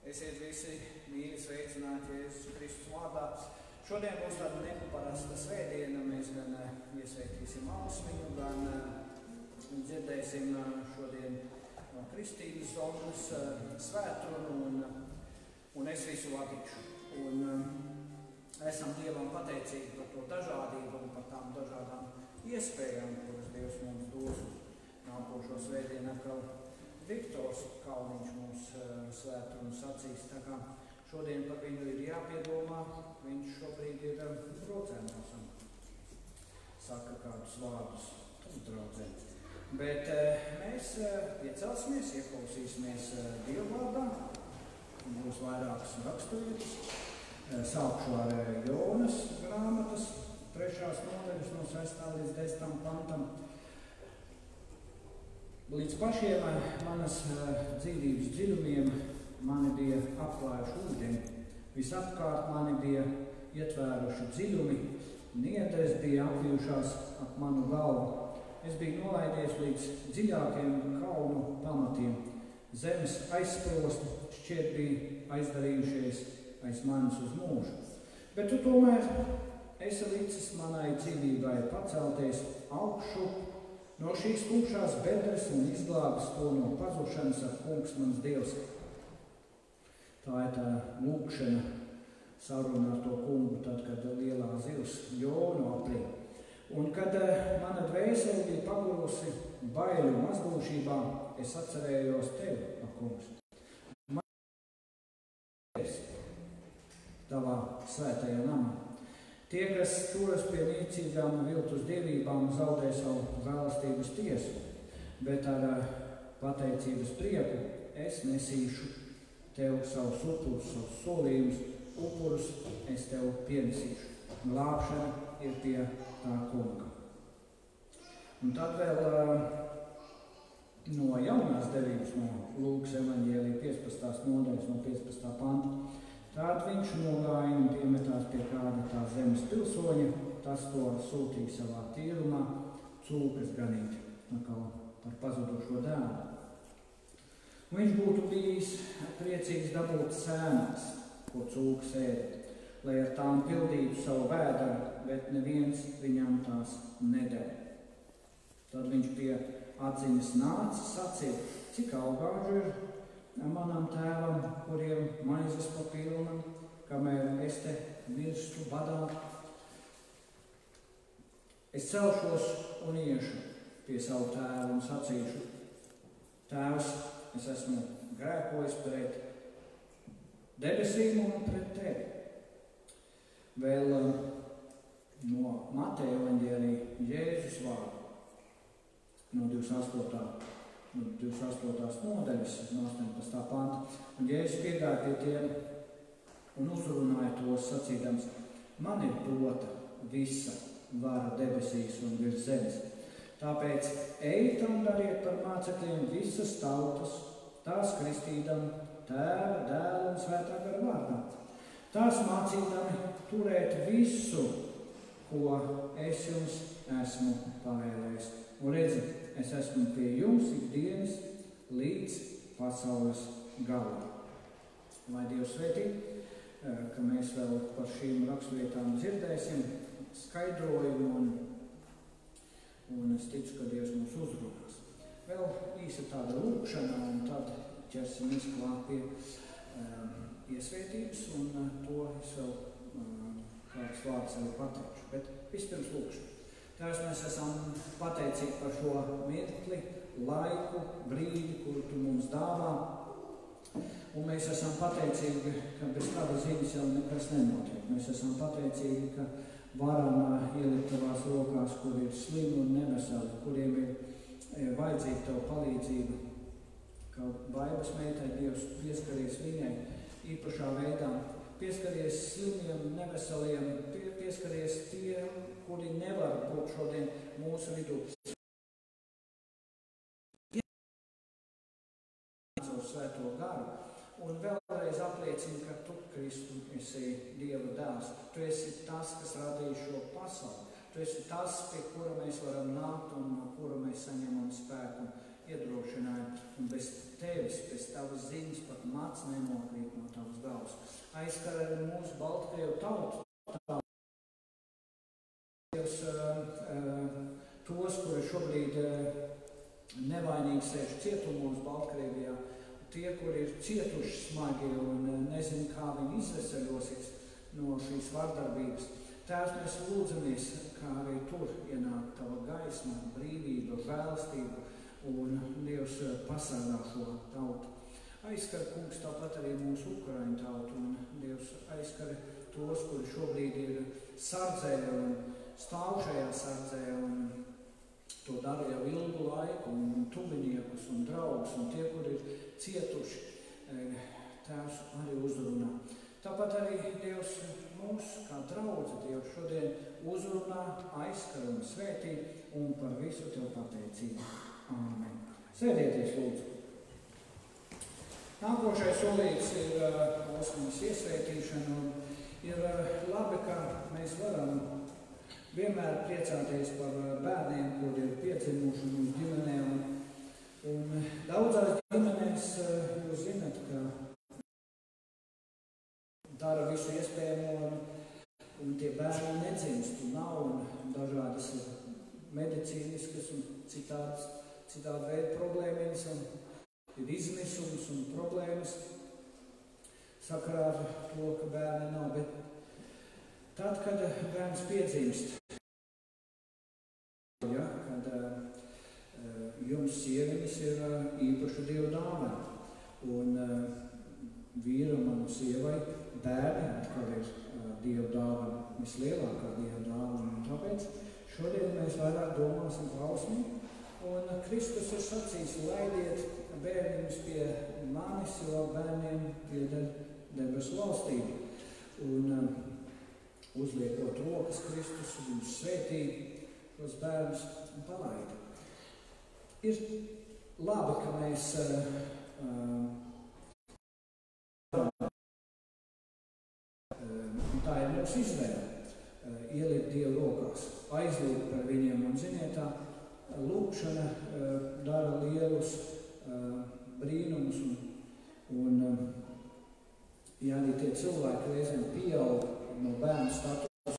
Esiet visi mīļi sveicināti Jēzus Kristus vārdā. Šodien būs tāda neparasta svētdiena. Mēs gan iesveitīsim Ausmiņu, gan dzirdēsim šodien no Kristīnas Zonas svētrunu un es visu vadīšu. Esam Dievam pateicīgi par to dažādību un par tām dažādām iespējām, kuras Dievs mums dos. Nākošo svētdienu atkal Viktors Kalniņš mums svētrunu sacīs, tā kā šodien par viņu ir jāpiedomā, viņš šobrīd ir braucēnos un saka kādus vārdus draudzē. Bet mēs piecelsimies, ieklausīsimies Dievvārdā, būs vairākas raksturvietas. Sākšu ar Jonas grāmatas 3. nodaļas no 6. līdz 10. pantam. Līdz pašiem manas dzīvības dziļumiem mani bija apklājuši ūdeni, visapkārt mani bija ietvēruši dziļumi, niedres bija apvijušās ap manu galvu. Es biju nolaidies līdz dziļākiem kalnu pamatiem. Zemes aizsprosti šķiet bija aizdarījušies aiz manis uz mūžu. Bet tu tomēr esi licis manai dzīvībai pacelties augšu no šīs tumšās bedres un izglābis to no pazušanas ar kungs mans Dievs. Tā ir tā lūkšana saruna ar to kungu, tad, kad lielā zivs Jonu aprīja. Un kad mana dvēsele bija pagurusi baiļu mazgūšībā, es atcerējos tevi, kungs. Tavā svētajā namā. Tie, kas turas pie niecīgām un viltus dievībām, zaudē savu žēlastības tiesu, bet ar pateicības prieku es nesīšu tev savus upurus, savus solījumus, upurus es tev pienesīšu. Glābšana ir pie tā kunga. Un tad vēl no jaunās derības, no Lūkas evaņģēlija 15. nodaļas, no 15. panta. Tād viņš nogāja un piemetās pie kāda tā zemes pilsoņa, tas to sūtīja savā tīrumā, cūkas ganīt, par pazudušo dēlu. Viņš būtu bijis priecīgs dabūt sēnās, ko cūkas ēda, lai ar tām pildītu savu vēderu, bet neviens viņam tās nedēļ. Tad viņš pie atziņas nāca, sacīja, cik augāžu ir manam tēvam, kuriem maizes pa pilnam, kamēr es te mirstu badā. Es celšos un iešu pie savu tēvu un sacīšu, tēvs, es esmu grēkojis pret debesīm un pret tevi. Vēl no Mateja evaņģēlija Jēzus vārdu, no 28. nodaļas, no 18. panta. Un Jēzus piegāja pie tiem un uzrunāja tos sacīdams, man ir dota visa vara debesīs un virs zemes. Tāpēc ejiet un dariet par mācekļiem visas tautas, tās kristīdam Tēva, Dēla un Svētā gara vārdā. Tās mācīdami turēt visu, ko es jums esmu pavēlējis. Un redzi, es esmu pie jums ikdienas līdz pasaules galam. Lai Dievs svētī, ka mēs vēl par šīm raksturvietām dzirdēsim skaidrojumu un es ticu, ka Dievs mūs uzrunās. Vēl īsa tāda lūkšana un tad ķersimies klāt pie iesvētības un to es vēl kāds vārds vēl pateikšu. Bet vispirms lūkšana. Tēvs, mēs esam pateicīgi par šo mirkli, laiku, brīdi, kuru tu mums dāvā. Un mēs esam pateicīgi, ka bez tava ziņas jau nekas nenotiek. Mēs esam pateicīgi, ka varam ielikt tavās rokās, kur ir slimi un neveseli, kuriem ir vajadzīga tavu palīdzību. Kā Baibas meitai Dievs pieskaries viņai īpašā veidā. Pieskaries slimiem, neveseliem, pieskaries tiem, kuri nevar būt šodien mūsu vidū. Caur svēto garu. Un vēlreiz apliecina, ka tu Kristu, esi Dieva dēls. Tu esi tas, kas radīja šo pasauli. Tu esi tas, pie kura mēs varam nākt un no kura mēs saņemam spēku un iedrošinājumu. Un bez tevis, bez tavas ziņas pat mats nenokrīt no tavas galvas. Aizskar arī mūsu Baltkrievu tautu. Tos, kuri šobrīd nevainīgi sēž cietumos Baltkrievijā, tie, kuri ir cietuši smagi un nezinu, kā viņi izveseļosies no šīs vardarbības. Tēvs, mēs lūdzamies, kā arī tur ienāk tava gaisma, brīvība, žēlastība un Dievs pasargā šo tautu. Aizskar, kungs, tāpat arī mūsu Ukraiņu tautu un Dievs aizskar tos, kuri šobrīd ir sardzē un stāv šajā sardzē un to dara jau ilgu laiku, un tuviniekus un draugus, un tie, kuri ir cietuši, Tēvs arī uzrunā. Tāpat arī Dievs mūs, kā draudze, Dievs šodien uzrunā, aizskar un svētī, un par visu Tev pateicību. Āmen. Sēdieties, lūdzu. Nākošais solīts ir Osmanas iesvētīšana, un ir labi, ka mēs varam vienmēr priecāties par bērniem, kuri ir piedzimuši mūsu ģimenē. Un daudzās ģimenēs jūs zināt, ka dara visu iespējamo, un tie bērni nedzimst, un nav dažādas medicīniskas un citādi veidu problēmas, un ir izmisums un problēmas sakarā ar to, ka bērni nav. Bet tad, kad bērns piedzimst, kad jums sieviņas ir īpaša Dieva dāvana, un vīram un sievai bērni atkal ir Dieva dāvana, vislielākā Dieva dāvana, un tāpēc šodien mēs vairāk domāsim klausni, un Kristus ir sacījis, laidiet bērniņus pie manis, jo bērniem pieder debesu valstība. Un uzliekot rokas Kristus, viņus svētī, tos bērnus un palaida. Ir labi, ka mēs tā ir mūsu izvēle, ielikt Dievu rokās, aizlūgt par viņiem, un ziniet, tā lūgšana dara lielus brīnumus, un ja arī tie cilvēki reizēm pieaug no bērnu statusa,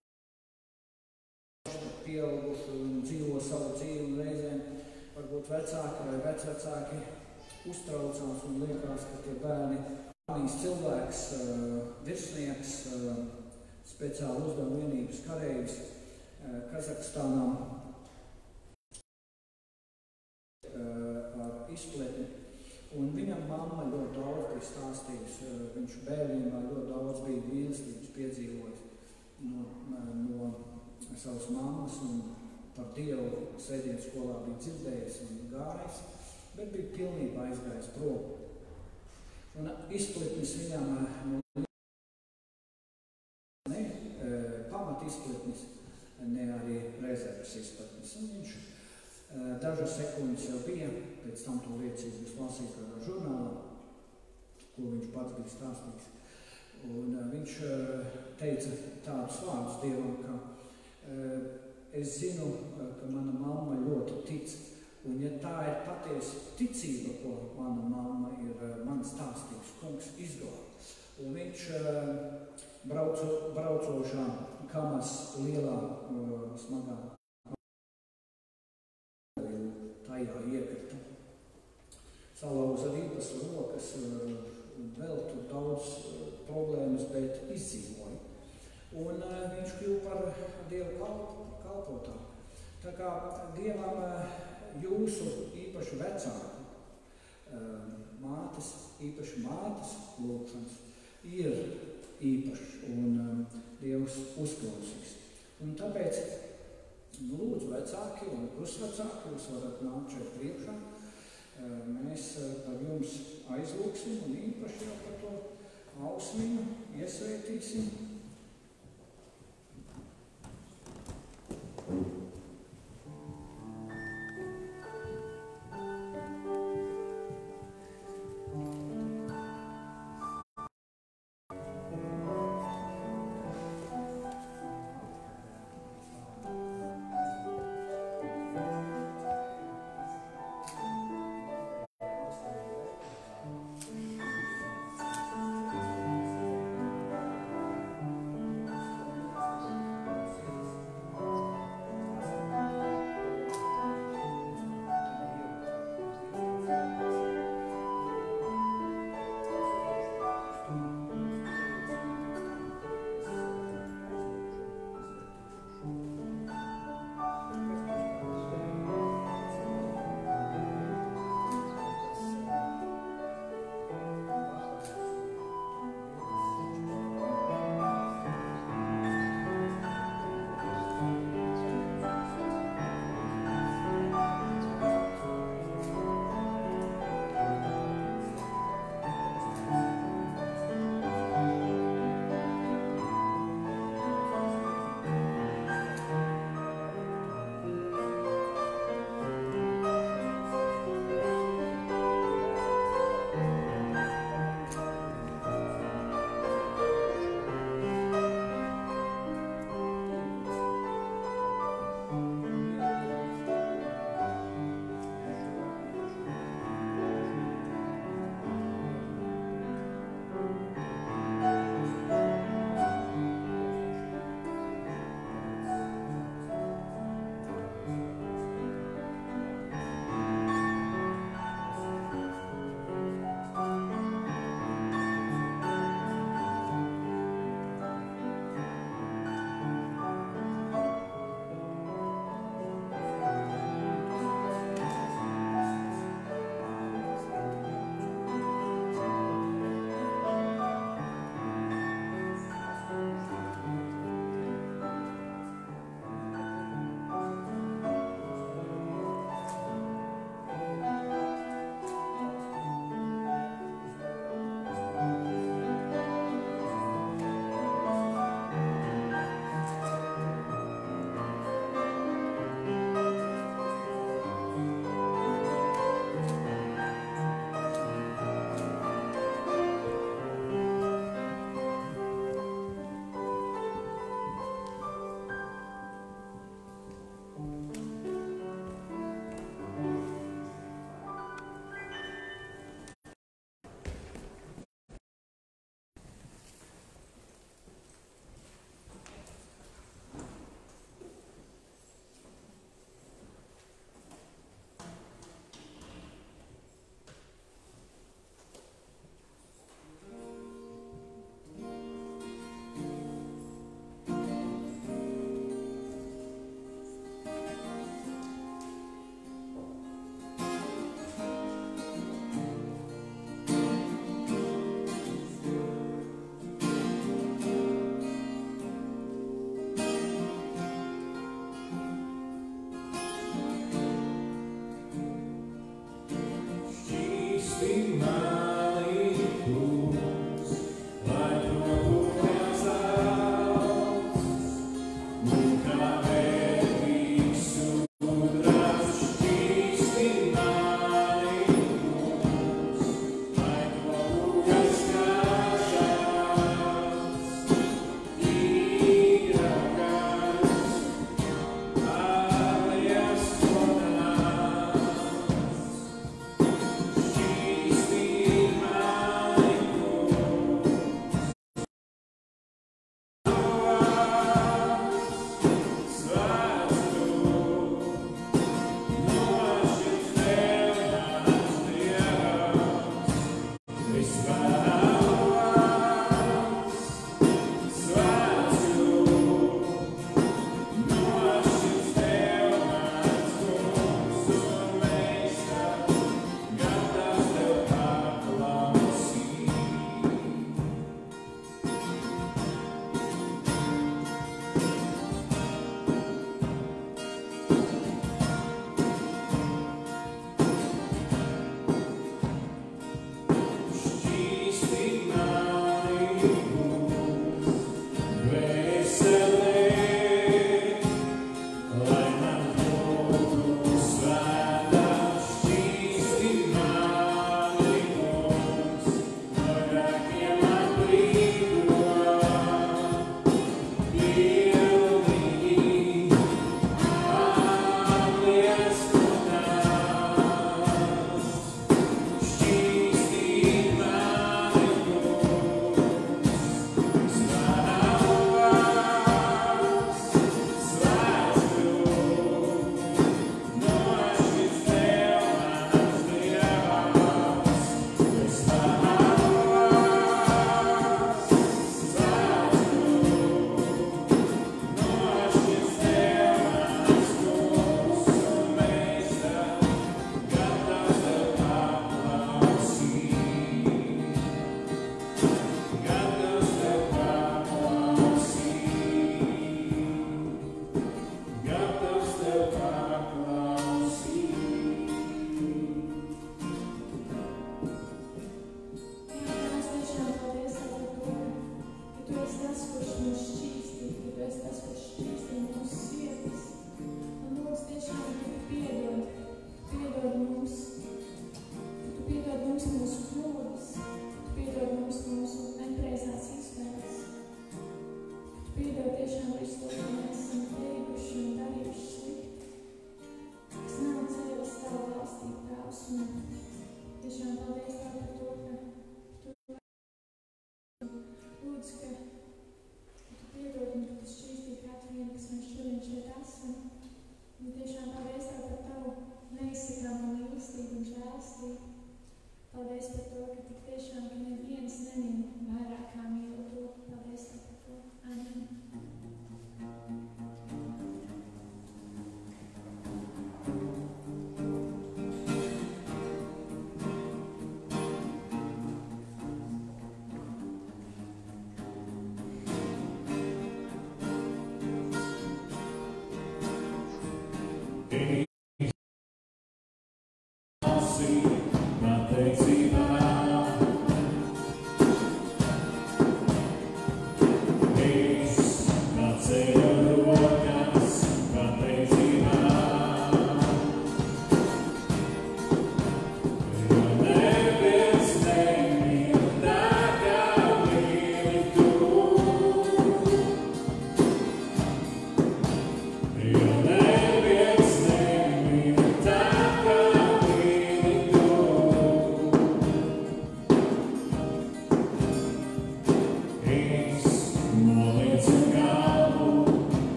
pieauguši un dzīvo savu dzīvi, un reizēm varbūt vecāki vai vecvecāki uztraucās un liekas, ka tie bērni armijas cilvēks, virsnieks, speciāli uzdevuma vienības kareivis Kazahstānā ar izpletni. Un viņam mamma ļoti daudz bija stāstījusi, viņš bērnībā ļoti daudz bija mīlestības piedzīvojis no savas mammas, un par Dievu sēdienas skolā bija dzirdējis un gājis, bet bija pilnībā aizgājis prom. Un izpletnis viņam ne pamat izpletnis, ne arī rezerves izpletnis. Un viņš dažas sekundes jau bija, pēc tam to liecību es lasīju kādā žurnālā, ko viņš pats bija stāstījis. Un viņš teica tādus vārdus Dievam, ka es zinu, ka mana mamma ļoti tic, un ja tā ir patiesa ticība, ko mana mamma ir man stāstījusi, kungs izglāb. Un viņš braucošā Kamas lielā smagā tajā iekrita. Salauza rības rokas, vēl tur daudz problēmas, bet izdzīvoja. Un viņš kļuva par Dievu kalpotāju. Tā kā Dievam jūsu īpaši vecāku, īpaši mātes lūgšanas ir īpašs, un Dievs uzklausīs. Un tāpēc lūdzu vecāki un krustvecāki, jūs varat nākt šeit priekšā. Mēs par jums aizlūksim un īpaši jau par to Ausminu iesvētīsim.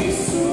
Visu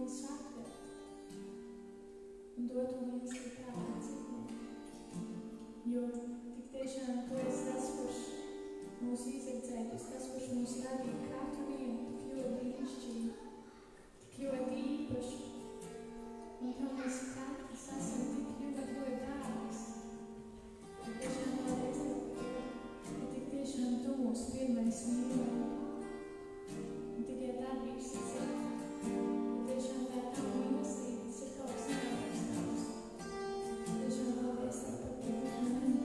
visu atvērt un dot to mīlestību kādam citiem. Jo tik tiešām tu esi tas, kurš mūs izredzēja, tu esi tas, kurš mūs radīja katru vienu tik ļoti brīnišķīgi, tik ļoti īpašu. Un kā mēs katrs esam tik ļoti dārgs. Tik tiešām paldies Tev, ka tik tiešām Tu mūs pirmais mīli. Un tikai darbības ir cita. Tiešām tā ir Tava mīlestība, tas ir kaut kas neaprakstams. Tiešām paldies Tev par to. Amen.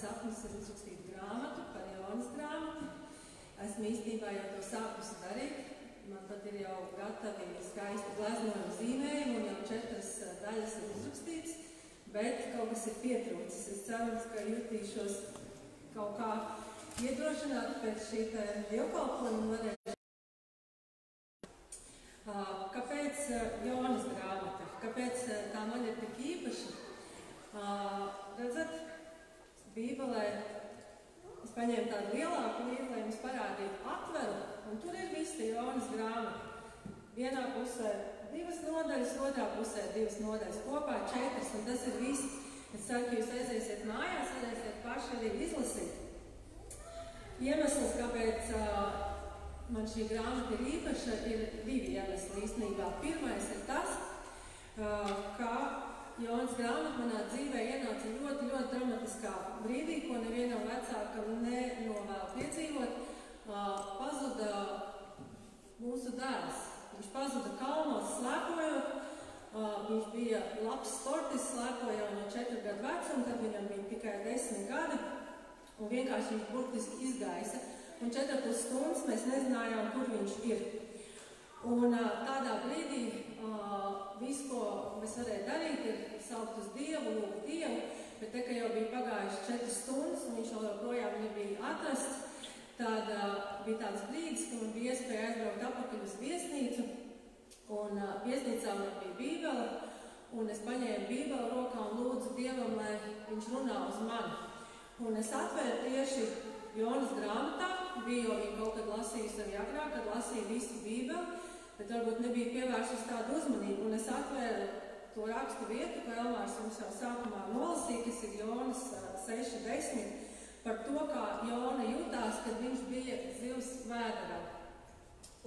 sapnis ir uzrakstīt grāmatu par Jonas grāmatu. Esmu īstenībā jau to sākusi darīt. Man pat ir jau gatavi skaisti gleznojumi zīmējumi un jau 4 daļas ir uzrakstīts, bet kaut kas ir pietrūcis. Es ceru, ka jutīšos kaut kā iedrošināt pēc šī dievkalpojuma varēšu. Kāpēc Jonas grāmata? Kāpēc tā man ir tik īpaša? Redzat, Bībelē es paņēmu tādu lielāku līdzi, lai jums parādītu atveru, un tur ir visa Jonas grāmata. Vienā pusē 2 nodaļas, otrā pusē 2 nodaļas, kopā 4, un tas ir viss. Es ceru, ka jūs aiziesiet mājās, varēsiet paši arī izlasīt. Iemesls, kāpēc man šī grāmata ir īpaša, ir 2 iemesli īstenībā. Pirmais ir tas, ka Jonas grāmata manā dzīvē ienāca ļoti, ļoti dramatiskā brīdī, ko nevienam vecākam nenovēl piedzīvot. Pazuda mūsu dēls. Viņš pazuda kalnos slēpojot. Viņš bija labs sportists, slēpoja no 4 gadu vecuma, tad viņam bija tikai 10 gadi. Un vienkārši viņš burtiski izgaisa. Un 4,5 stundas mēs nezinājām, kur viņš ir. Un tādā brīdī viss, ko mēs varēja darīt, ir saukt uz Dievu, lūgt Dievu, bet te, ka jau bija pagājuši 4 stundas un viņš vēl joprojām nebija atrasts, tad bija tāds brīdis, ka man bija iespēja aizbraukt atpakaļ uz viesnīcu, un viesnīcā man bija Bībele, un es paņēmu Bībeli rokā un lūdzu Dievam, lai viņš runā uz mani. Un es atvēru tieši Jonas grāmatā, biju jau viņu kaut kad lasījusi arī agrāk, kad lasīju visu Bībeli, bet varbūt nebija pievērsus tādu uzmanību, un es atvēru to rakstu vietu, ko Elmārs jums jau sākumā nolasīja, kas ir Jonas 6:10, par to, kā Jona jutās, kad viņš bija zivs vēderā.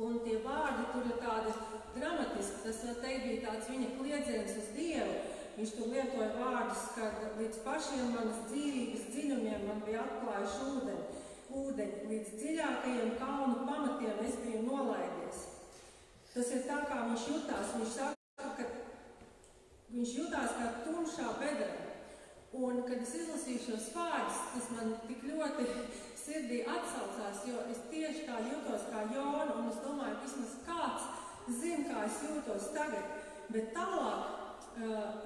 Un tie vārdi tur ir tādi dramatiski, tas var teikt bija tāds viņa kliedziens uz Dievu. Viņš tur lietoja vārdus, kad līdz pašiem manas dzīvības dziļumiem man bija atklājuši ūdeņi, līdz dziļākajiem kalnu pamatiem es biju nolaidies. Tas ir tā, kā viņš jutās. Viņš saka, ka viņš jutās kā tumšā bedrē. Un, kad es izlasīju šos vārdus, tas man tik ļoti sirdī atsaucās, jo es tieši tā jūtos kā Jona, un es domāju, ka vismaz kāds zina, kā es jūtos tagad. Bet tālāk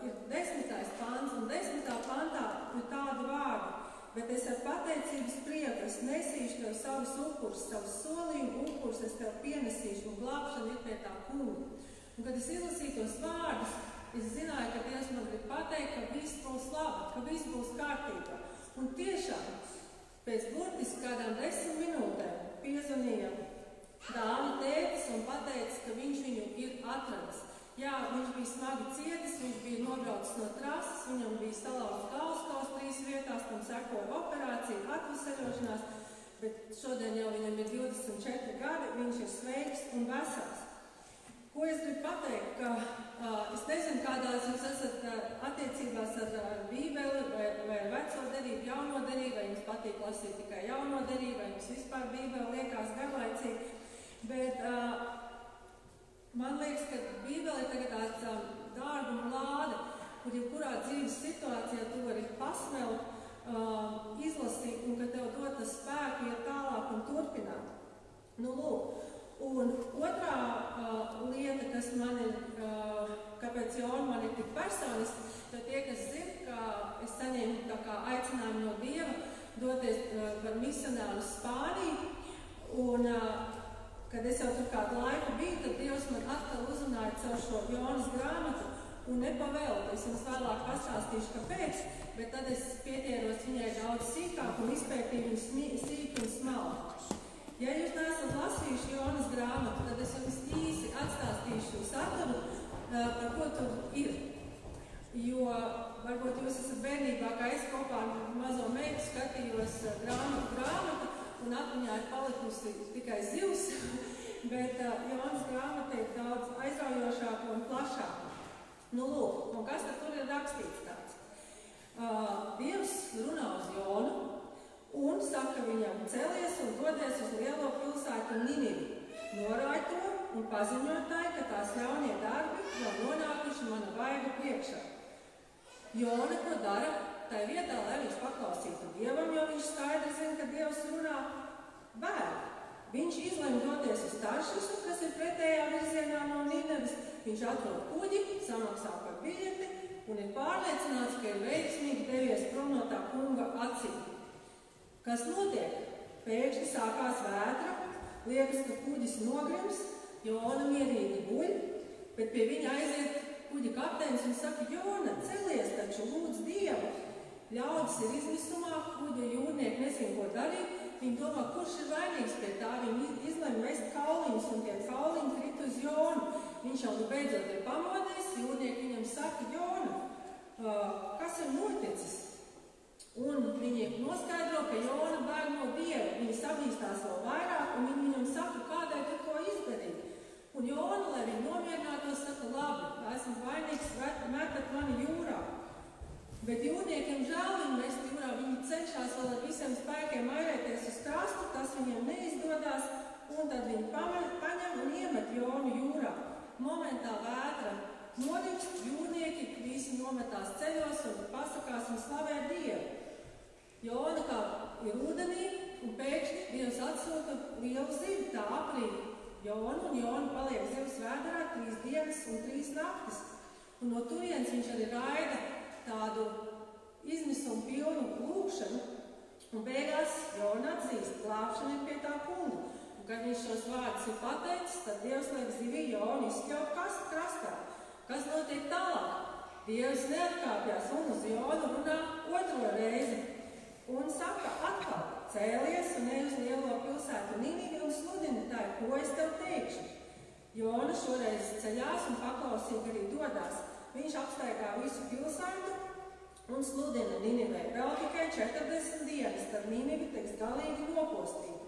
ir 10. pants, un 10. pantā ir tādi vārdi. Bet es ar pateicības prieku, es nesīšu tev savus upurus, savus solījumu upurus, es tev pienesīšu, un glābšana ir pie tā kunga. Un, kad es izlasīju tos vārdus, es zināju, ka Dievs man grib pateikt, ka viss būs labi, ka viss būs kārtībā. Un tiešām, pēc burtiski kādām 10 minūtēm piezvanīja dāma tētis un pateica, ka viņš viņu ir atradis. Jā, viņš bija smagi cietis, viņš bija nobraucis no trases, viņam bija salauzts galvaskauls 3 vietās, tam sekoja operācija, atvesaļošanās, bet šodien jau viņam ir 24 gadi, viņš ir sveiks un vesels. Ko es gribu pateikt, ka es nezinu, kādās jūs esat attiecībās ar Bībeli vai veco derību, jauno derību, vai jums patīk lasīt tikai jauno derību, vai jums vispār Bībeli liekas garlaicīgi, bet man liekas, ka Bībele ir tagad tāds dārguma lāde, kur jebkurā dzīves situācijā tu vari pasmelt, izlasīt, un ka tev dod tas spēku iet tālāk un turpināt. Nu, lūk. Un otrā lieta, kas man ir, kāpēc Jona man ir tik personiski, jo tie, kas zina, ka es saņēmu tā kā aicinājumu no Dieva doties par misionāru uz Spāniju, un kad es jau tur kādu laiku biju, tad Dievs man atkal uzrunāja caur šo Jonas grāmatu, un nepavēlu, es jums vēlāk pastāstīšu, kāpēc, bet tad es pietieros viņai daudz sīkāk un izpētīju viņu sīki un smalki. Ja jūs neesat lasījuši Jonas grāmatu, tad es jums īsi atstāstīšu saturu, par ko tur ir. Jo varbūt jūs esat bērnībā, kā es kopā ar mazo meitu skatījos grāmatu, un atmiņā ir palikusi tikai zivs, bet Jonas grāmata ir daudz aizraujošāka un plašāka. Nu, lūk, un kas tad tur ir rakstīts tāds? Dievs runā uz Jonu, un saka viņam, celies un dodies uz lielo pilsētu Ninivi. Norāj to un paziņot tai, ka tās ļaunie darbi jau nonākuši mana vaiga priekšā. Jona, ko dara? tā vietā, lai viņš paklausītu Dievam, jo viņš skaidri zina, ka Dievs runā bēg. Viņš izlemj doties uz Taršisu, kas ir pretējā virzienā no Nineves. Viņš atrod kuģi, samaksā par biļeti un ir pārliecināts, ka ir veiksmīgi devies prom no tā kunga acīm. Kas notiek? Pēkšņi sākās vētra, liekas, ka kuģis nogrims, Jona mierīgi guļ, bet pie viņa aiziet kuģa kapteinis un saka: Jona, celies taču, lūdz Dievu. Ļaudis ir izmisumā, kuģa jūrnieki nezin, ko darīt. Viņi domā, kurš ir vainīgs pie tā. Viņi izlemj mest kauliņus, un tie kauliņi krit uz Jonu. Viņš jau beidzot ir pamodies, jūrnieki viņam saka: Jona, kas ir noticis? Un viņi noskaidro, ka Jona bēg no Dieva. Viņi sabīstās vēl vairāk, un viņi viņam saka, kādēļ tu to izdarīji. Un Jona, lai viņi nomierinātos, saka: labi, esmu vainīgs, metat mani jūrā. Bet jūrniekiem žēl viņu mest jūrā, viņi cenšas vēl ar visiem spēkiem airēties uz krastu, tas viņiem neizdodas, un tad viņi paņem un iemet Jonu jūrā. Momentā vētra norimst, jūrnieki visi nometās ceļos un pasakās un slavē Dievu. Jona kā ir ūdenī, un pēkšņi Dievs atsūta lielu zivi, tā aprīd Jonu, un Jona paliek zivs vēderā 3 dienas un 3 naktis. Un no turienes viņš arī raida tādu izmisumu pilnu lūkšanu, un beigās Jona atzīst, glābšana ir pie tā kunga. Un, kad viņš šos vārdus ir pateicis, tad Dievs liek zivī Jonu izskļaut krastā. Kas notiek tālāk? Dievs neatkāpjās un uz Jonu runā 2. reizi un saka atkal: cēlies un ej uz lielo pilsētu Ninivi un sludini tai, ko es tev teikšu. Jona šoreiz ceļās un paklausīgi arī dodās. Viņš apstaigā visu pilsētu un sludina Ninivei. Vēl tikai 40 dienas, tad Ninivi tiks galīgi nopostīta.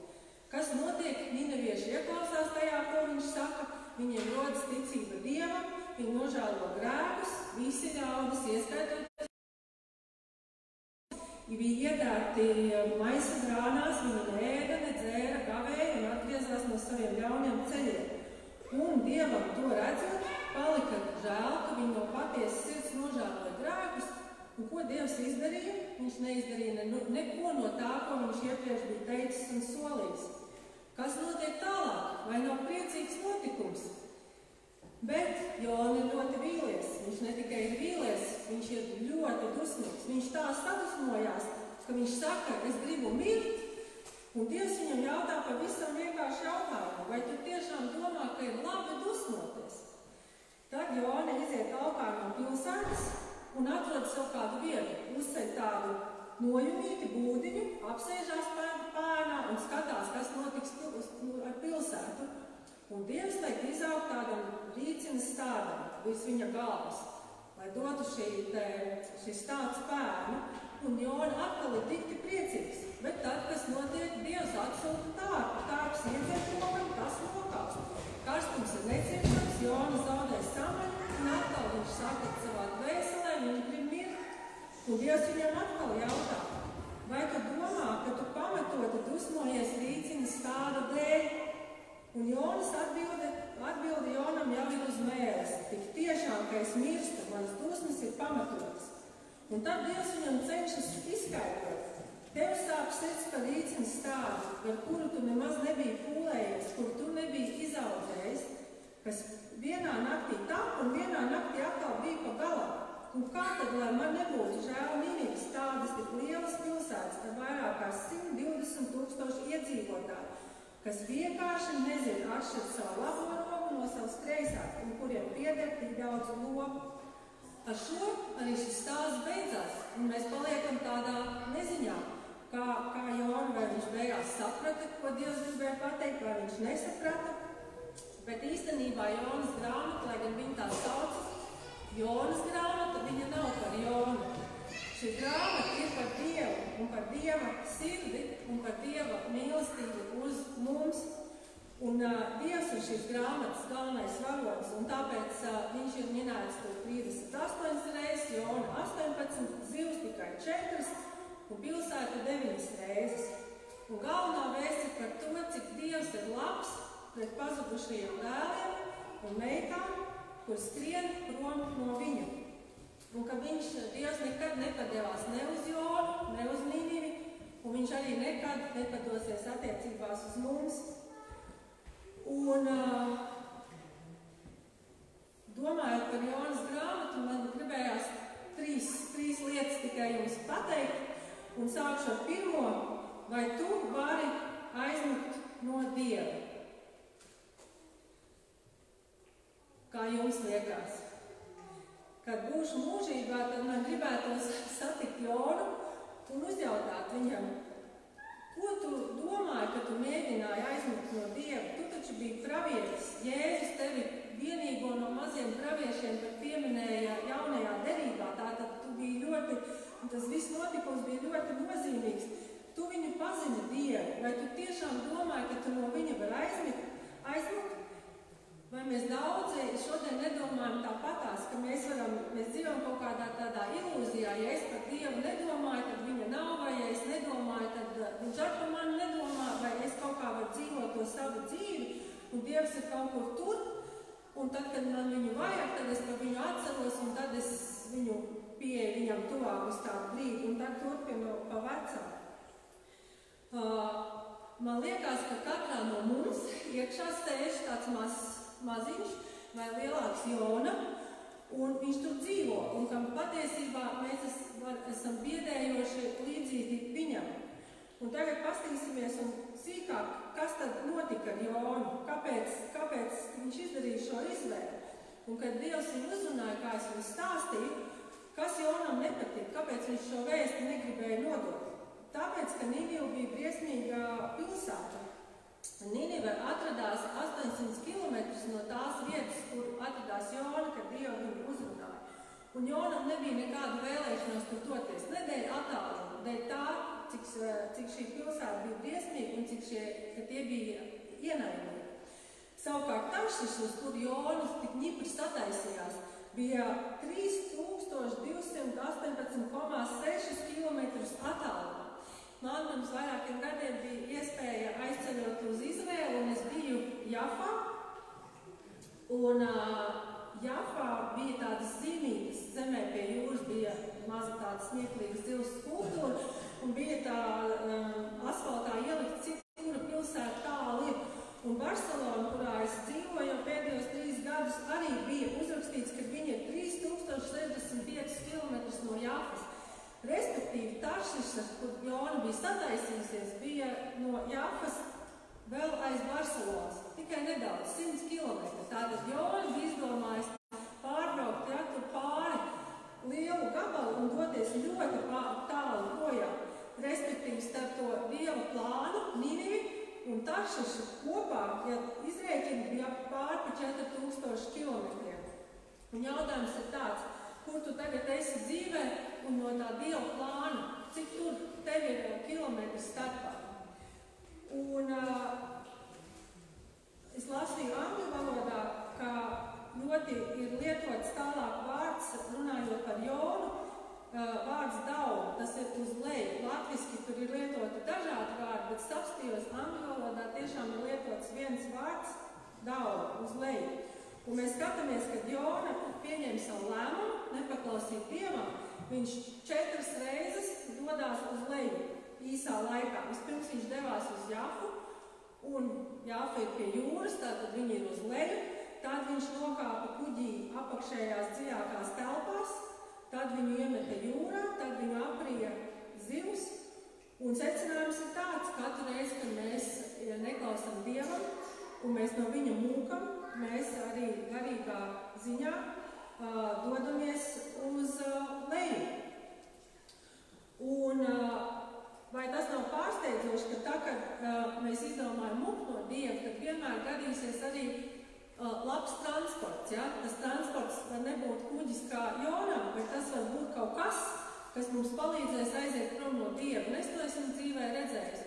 Kas notiek? Ninivieši ieklausās tajā, ko viņš saka. Viņiem rodas ticība Dievam, viņi nožēlo grēkus, visi ļaudis, ieskaitot. Viņi iedārti maisa grānās, viņi neēda, nedzēra, gavēja un atgriezās no saviem ļauniem ceļiem. Un Dievam to redzot, palika žēl, ka viņi no patiesas sirds nožēloja grēkus. Un ko Dievs izdarīja? Viņš neizdarīja neko no tā, ko viņš iepriekš bija teicis un solījis. Kas notiek tālāk? Vai nav priecīgs notikums? Bet Jona ir ļoti vīlies. Viņš ne tikai ir vīlies, viņš ir ļoti dusmīgs. Viņš tā sadusmojās, ka viņš saka: es gribu mirt. Un Dievs viņam jautā pavisam vienkārši jautājumu: vai tu tiešām domā, ka ir labi dusmoties? Tad Jona iziet laukā no pilsētas un atrod sev kādu vietu, uzceļ tādu nojumīti būdiņu, apsēžās pēnā un skatās, kas notiks ar pilsētu. Un Dievs liek izaugt tādam rīcinas stādam virs viņa galvas, lai dotu šis stāds pērnu. Un Jona atkal ir tikti priecīgs. Bet tad, kas notiek, Dievs atsūta tārpu. Tārps iedzert rokam, tas nokāpst. Karstums ir neciešams, Jona zaudē samaņu, un atkal viņš saka savā dvēselē, viņš grib mirt. Un Dievs viņam atkal jautā: vai tu domā, ka tu pamatoti dusmojies rīcinas stāda dēļ? Un Jonas atbilde Jonam jau ir uz mēles: tik tiešām, ka es mirstu, manas dusmas ir pamatotas. Un tad Dievs viņam cenšas izskaidrot: tev sāp sirds par rīcinas stādu, par kuru tu nemaz nebija pūlējies, kuru tu nebija izaudzējis, kas vienā naktī tap un vienā naktī atkal bija pa galam. Un kā tad, lai man nebūtu žēl Ninivas, tādas tik lielas pilsētas ar vairāk kā 120 000 iedzīvotāju, kas vienkārši nezina atšķirt savu labo roku no savas kreisās, un kuriem pieder tik daudz lopu. Ar šo arī šis stāsts beidzās, un mēs paliekam tādā neziņā, kā Jona, vai viņš beigās saprata, ko Dievs gribēja pateikt, vai viņš nesaprata. Bet īstenībā Jonas grāmata, lai gan viņa tā saucas, Jonas grāmata, viņa nav par Jonu. Šī grāmata ir par Dievu un par Dieva sirdi un par Dieva mīlestību uz mums. Un Dievs ir šīs grāmatas galvenais varonis, un tāpēc viņš ir minēts tur 38 reizes, Jona 18, zivs tikai 4 un pilsēta 9 reizes. Un galvenā vēsts ir par to, cik Dievs ir labs pret pazudušajiem dēliem un meitām, kur skrien prom no viņa. Un ka Dievs nekad nepadevās ne uz Jonu, ne uz Ninivi, un viņš arī nekad nepadosies attiecībās uz mums. Un domājot par Jonas grāmatu, man gribējās trīs lietas tikai jums pateikt, un sākšu ar pirmo, vai tu vari aizmukt no Dieva? Kā jums liekas? Kad būšu mūžībā, tad man gribētos satikt Jonu un uzjautāt viņam, ko tu domāji, ka tu mēģināji aizmukt no Dieva? Tu taču biji pravietis. Jēzus tevi vienīgo no maziem praviešiem pat pieminēja jaunajā derībā. Tātad tu biji tas viss notikums bija ļoti nozīmīgs. Tu viņu pazini Dievu. Vai tu tiešām domāji, ka tu no viņa var aizmukt? Vai mēs daudzi šodien nedomājam tāpatās, ka mēs dzīvojam kaut kādā tādā ilūzijā, ja es par Dievu nedomāju, tad viņa nav, vai ja es nedomāju, tad viņš ar par mani nedomā, vai es kaut kā varu dzīvot to savu dzīvi, un Dievs ir kaut kur tur, un tad, kad man viņu vajag, tad es par viņu atceros, un tad es viņu pieeju viņam tuvāk uz tādu brīdi, un tad turpinu pa vecām. Man liekas, ka katrā no mums iekšā sēž tāds maziņš vai lielāks Jona, un viņš tur dzīvo, un kam patiesībā mēs esam biedējoši līdzīgi viņam. Un tagad pastīsimies un sīkāk, kas tad notika ar Jonu, kāpēc viņš izdarīja šo izvēli. Un kad Dievs viņu uzrunāja, kā es jums stāstīju, kas Jonam nepatīk, kāpēc viņš šo vēsti negribēja nodot. Tāpēc, ka Ninive bija briesmīga pilsēta. Ninive atradās 800 km no tās vietas, kur atradās Jona, kad Dievu viņu uzrunāja. Un Jonam nebija nekāda vēlēšanās tur doties, ne dēļ attāluma, dēļ tā, cik šī pilsēta bija briesmīga un cik tie bija ienaidnieki. Savukārt Taršišas, kur Jonas tik ņipri sataisījās, bija 3218,6 km attālumā. Man pirms vairākiem gadiem bija iespēja aizceļot uz Izraēlu, un es biju Jafā. Un Jafā bija tādas zīmītas, zemē pie jūras bija maza tāda smieklīga zivs skulptūra, un bija tā asfaltā ielikt, cik kura pilsēta tālu ir. Un Barcelona, kurā es dzīvoju jau pēdējos 3 gadus, arī bija uzrakstīts, ka viņi ir 3065 km no Jafas. Respektīvi, Taršiša, kur Jona bija sataisījusies, bija no Jafas vēl aiz Barcelonas, tikai nedaudz, 100 km. Tātad Jona bija izdomājis pārbraukt tur pāri lielu gabalu un doties ļoti tālu projām. Respektīvi, starp to Dieva plānu, Ninivi un Taršišu kopā, ja izrēķini bija pāri pa 4000 km. Un jautājums ir tāds, kur tu tagad esi dzīvē un no tā Dieva plāna, cik tur tev ir kilometri starpā. Un es lasīju angļu valodā, ka ļoti ir lietots tālāk vārds, runājot par Jonu, vārds daudz, tas ir uz leju. Latviski tur ir lietoti dažādi vārdi, bet sapstījos angļu valodā tiešām ir lietots viens vārds daudz, uz leju. Un mēs skatāmies, kad Jona pieņēma savu lēmumu, nepaklausīt Dievam, viņš 4 reizes dodās uz leju īsā laikā. Vispirms viņš devās uz Jafu, un Jafa ir pie jūras, tātad viņi ir uz leju, tad viņš nokāpa kuģī apakšējās dziļākās telpās, tad viņu iemeta jūrā, tad viņu aprija zivs, un secinājums ir tāds, katru reizi, kad mēs neklausam Dievam, un mēs no viņa mūkam, mēs arī garīgā ziņā dodamies uz leju. Un vai tas nav pārsteidzoši, ka tā, kad mēs izdomājam mūkt no Dieva, tad vienmēr gadīsies arī labs transports. Ja? Tas transports var nebūt kuģis kā Jonam, bet tas var būt kaut kas mums palīdzēs aiziet prom no Dieva. Un es to esmu dzīvē redzējis.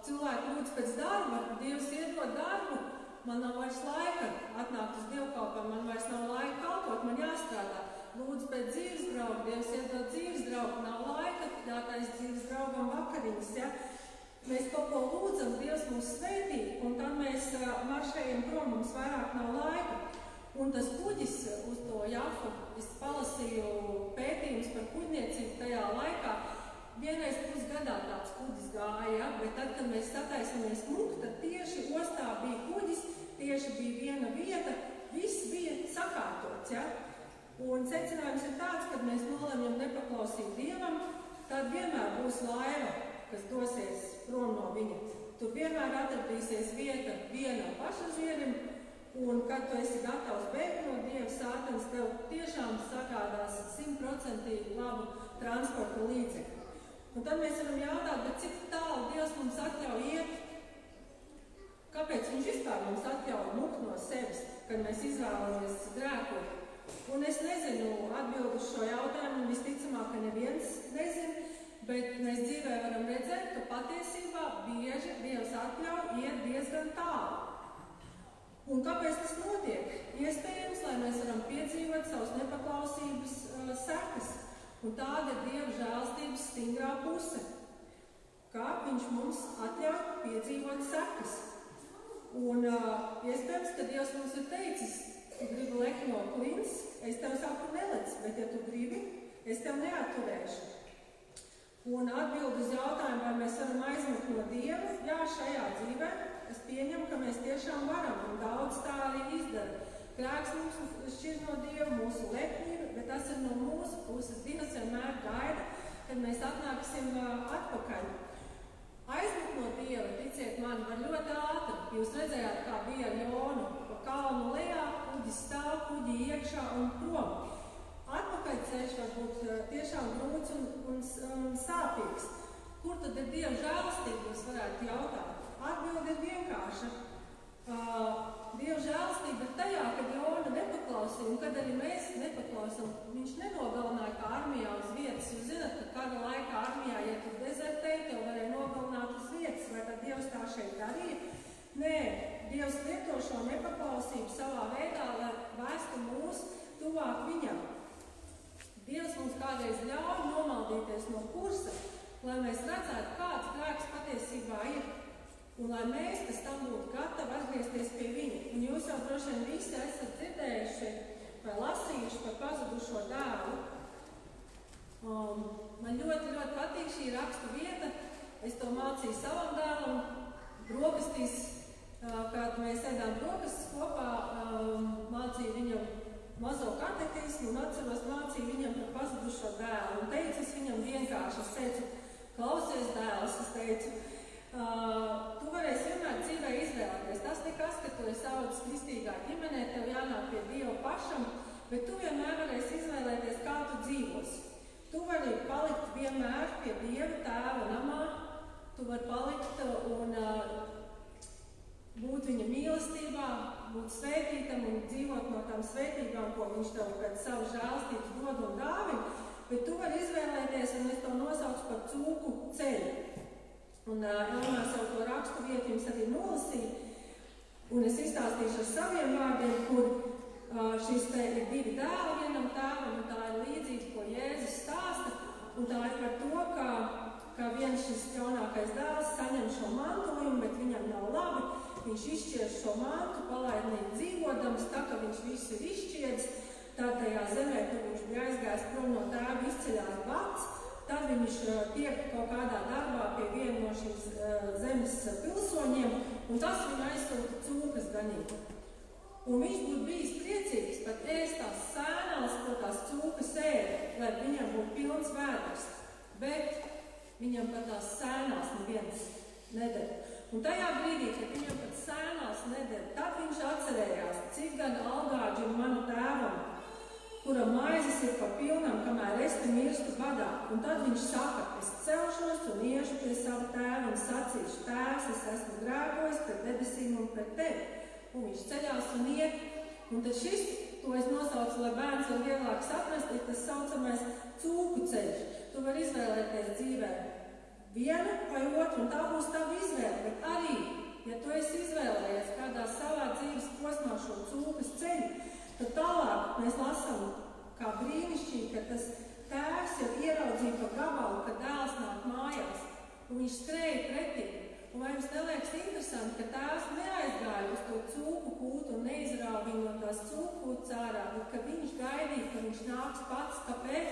Cilvēki lūdz pēc darba, Dievs iedod darbu, man nav vairs laika atnākt uz dievkalpēm, man vairs nav laika kalpot, man jāstrādā. Lūdzu pēc dzīves draugu, Dievs iedod dzīves draugu, nav laika, jātais dzīves draugam vakariņas, ja? Mēs kaut ko lūdzam, Dievs mūs svētī, un tad mēs maršējam prom, mums vairāk nav laika. Un tas kuģis uz to jafu, es palasīju pētījumus par kuģniecību tajā laikā, vienreiz pusgadā tāds kuģis gāja, bet tad, kad mēs sataisamies mukt, tad tieši ostā bija kuģis, tieši bija viena vieta, viss bija sakārtots, ja? Un secinājums ir tāds, kad mēs nolemjam nepaklausīt Dievam, tad vienmēr būs laiva, kas dosies prom no viņa. Tur vienmēr atradīsies vieta vienam pasažierim, un kad tu esi gatavs bēgt no Dieva, Sātans tev tiešām sagādās 100% labu transporta līdzekli. Un tad mēs varam jautāt, bet cik tālu Dievs mums atļauj iet? Kāpēc viņš vispār mums atļauj mukt no sevis, kad mēs izvēlamies grēkot? Un es nezinu atbildu uz šo jautājumu, un visticamāk, ka neviens nezin, bet mēs dzīvē varam redzēt, ka patiesībā bieži Dievs atļauj iet diezgan tālu. Un kāpēc tas notiek? Iespējams, lai mēs varam piedzīvot savas nepaklausības sekas. Un tāda ir Dieva žēlstības stingrā puse. Kā viņš mums atļauj piedzīvot sekas. Un iespējams, ka Dievs mums ir teicis, tu gribi lekt no klints, es tev saku nelec, bet ja tu gribi, es tev neatturēšu. Un atbild uz jautājumu, vai mēs varam aizmukt no Dieva, jā, šajā dzīvē, es pieņemu, ka mēs tiešām varam, un daudz tā arī izdara. Grēks mums šķir no Dieva, mūsu lepnība, bet tas ir no mūsu puses. Dievs vienmēr gaida, kad mēs atnāksim atpakaļ. Aizmukt no Dieva, ticiet man, var ļoti ātri. Jūs redzējāt, kā bija ar Jonu, pa kalnu lejā, kuģi stāv, kuģi iekšā un prom. Atpakaļceļš var būt tiešām grūts un sāpīgs. Kur tad ir Dieva žēlastība, jūs varētu jautāt? Atbilde ir vienkārša. Dieva žēlastība ir tajā, kad Jona nepaklausīja, un kad arī mēs nepaklausām. Viņš nenogalināja kā armijā uz vietas. Jūs zināt, ka kara laikā armijā, ja tu dezertēji, tev varēja nogalināt uz vietas. Vai tad Dievs tā šeit darīja? Nē, Dievs lieto šo nepaklausību savā veidā, lai vēstu mūs tuvāk viņam. Dievs mums kādreiz ļauj nomaldīties no kursa, lai mēs redzētu, kāds grēks patiesībā ir. Un lai mēs pēc tam būtu gatavi atgriezties pie viņa. Un jūs jau droši vien visi esat dzirdējuši vai lasījuši par pazudušo dēlu. Man ļoti patīk šī rakstu vieta. Es to mācīju savam dēlam. Brokastīs, kad mēs ēdām brokastis kopā, mācīju viņam mazo katekismu un atceros mācīju viņam par pazudušo dēlu. Un teicu es viņam vienkārši, es teicu, klausies dēls, es teicu, tu varēsi vienmēr dzīvē izvēlēties. Tas nekas, ka tu esi audzis kristīgā ģimenē, tev jānāk pie Dieva pašam, bet tu vienmēr varēsi izvēlēties, kā tu dzīvosi. Tu vari palikt vienmēr pie Dieva tēva namā, tu vari palikt un būt viņa mīlestībā, būt svētītam un dzīvot no tām svētībām, ko viņš tev pēc savu žēlstības dod un dāvina, bet tu vari izvēlēties, un es to nosaucu par cūku ceļu. Un Elmārs jau to rakstu vietu jums arī nolasīja, un es izstāstīšu ar saviem vārdiem, kur šis te ir divi dēli vienam tēvam, un tā ir līdzība, ko Jēzus stāsta, un tā ir par to, ka viens šis jaunākais dēls saņem šo mantojumu, bet viņam nav labi, viņš izšķiedz šo mantu, palaidnīgi dzīvodams, tā ka viņš visu ir izšķiedz, tad tajā zemē, kur viņš bija aizgājis prom no tēva, izceļās bats. Tad viņš tiek kaut kādā darbā pie viena no šīs zemes pilsoņiem, un tas viņu aizsūta cūkas ganīt. Un viņš būtu bijis priecīgs pat ēst tās sēnās, ko tās cūkas ēda, lai viņam būtu pilns vēders. Bet viņam pat tās sēnās neviens nedara. Un tajā brīdī, kad viņam pat sēnās nedara, tad viņš atcerējās, cik gan algāģi ir manu tēvam, kura maizes ir pa pilnam, kamēr es te mirstu badā. Un tad viņš saka, es celšos un iešu pie sava tēva un sacīšu, tēvs, es esmu grēkojis pret debesīm un pret tevi. Un viņš ceļās un iet. Un tad šis, to es nosaucu, lai bērns var vieglāk saprast, ir tas saucamais cūku ceļš. Tu vari izvēlēties dzīvē vienu vai otru, un tā būs tava izvēle. Bet arī, ja tu esi izvēlējies kādā savā dzīves posmā šo cūkas ceļu, tad tālāk mēs lasām, kā brīnišķīgi, ka tas tēvs jau ieraudzīja pa gabalu, ka dēls nāk mājās, un viņš skrēja pretī. Un vai jums neliekas interesanti, ka tēvs neaizgāja uz to cūku kūtu un neizrāva viņu no tās cūkūtas ārā, bet ka viņš gaidīja, ka viņš nāks pats. Kāpēc?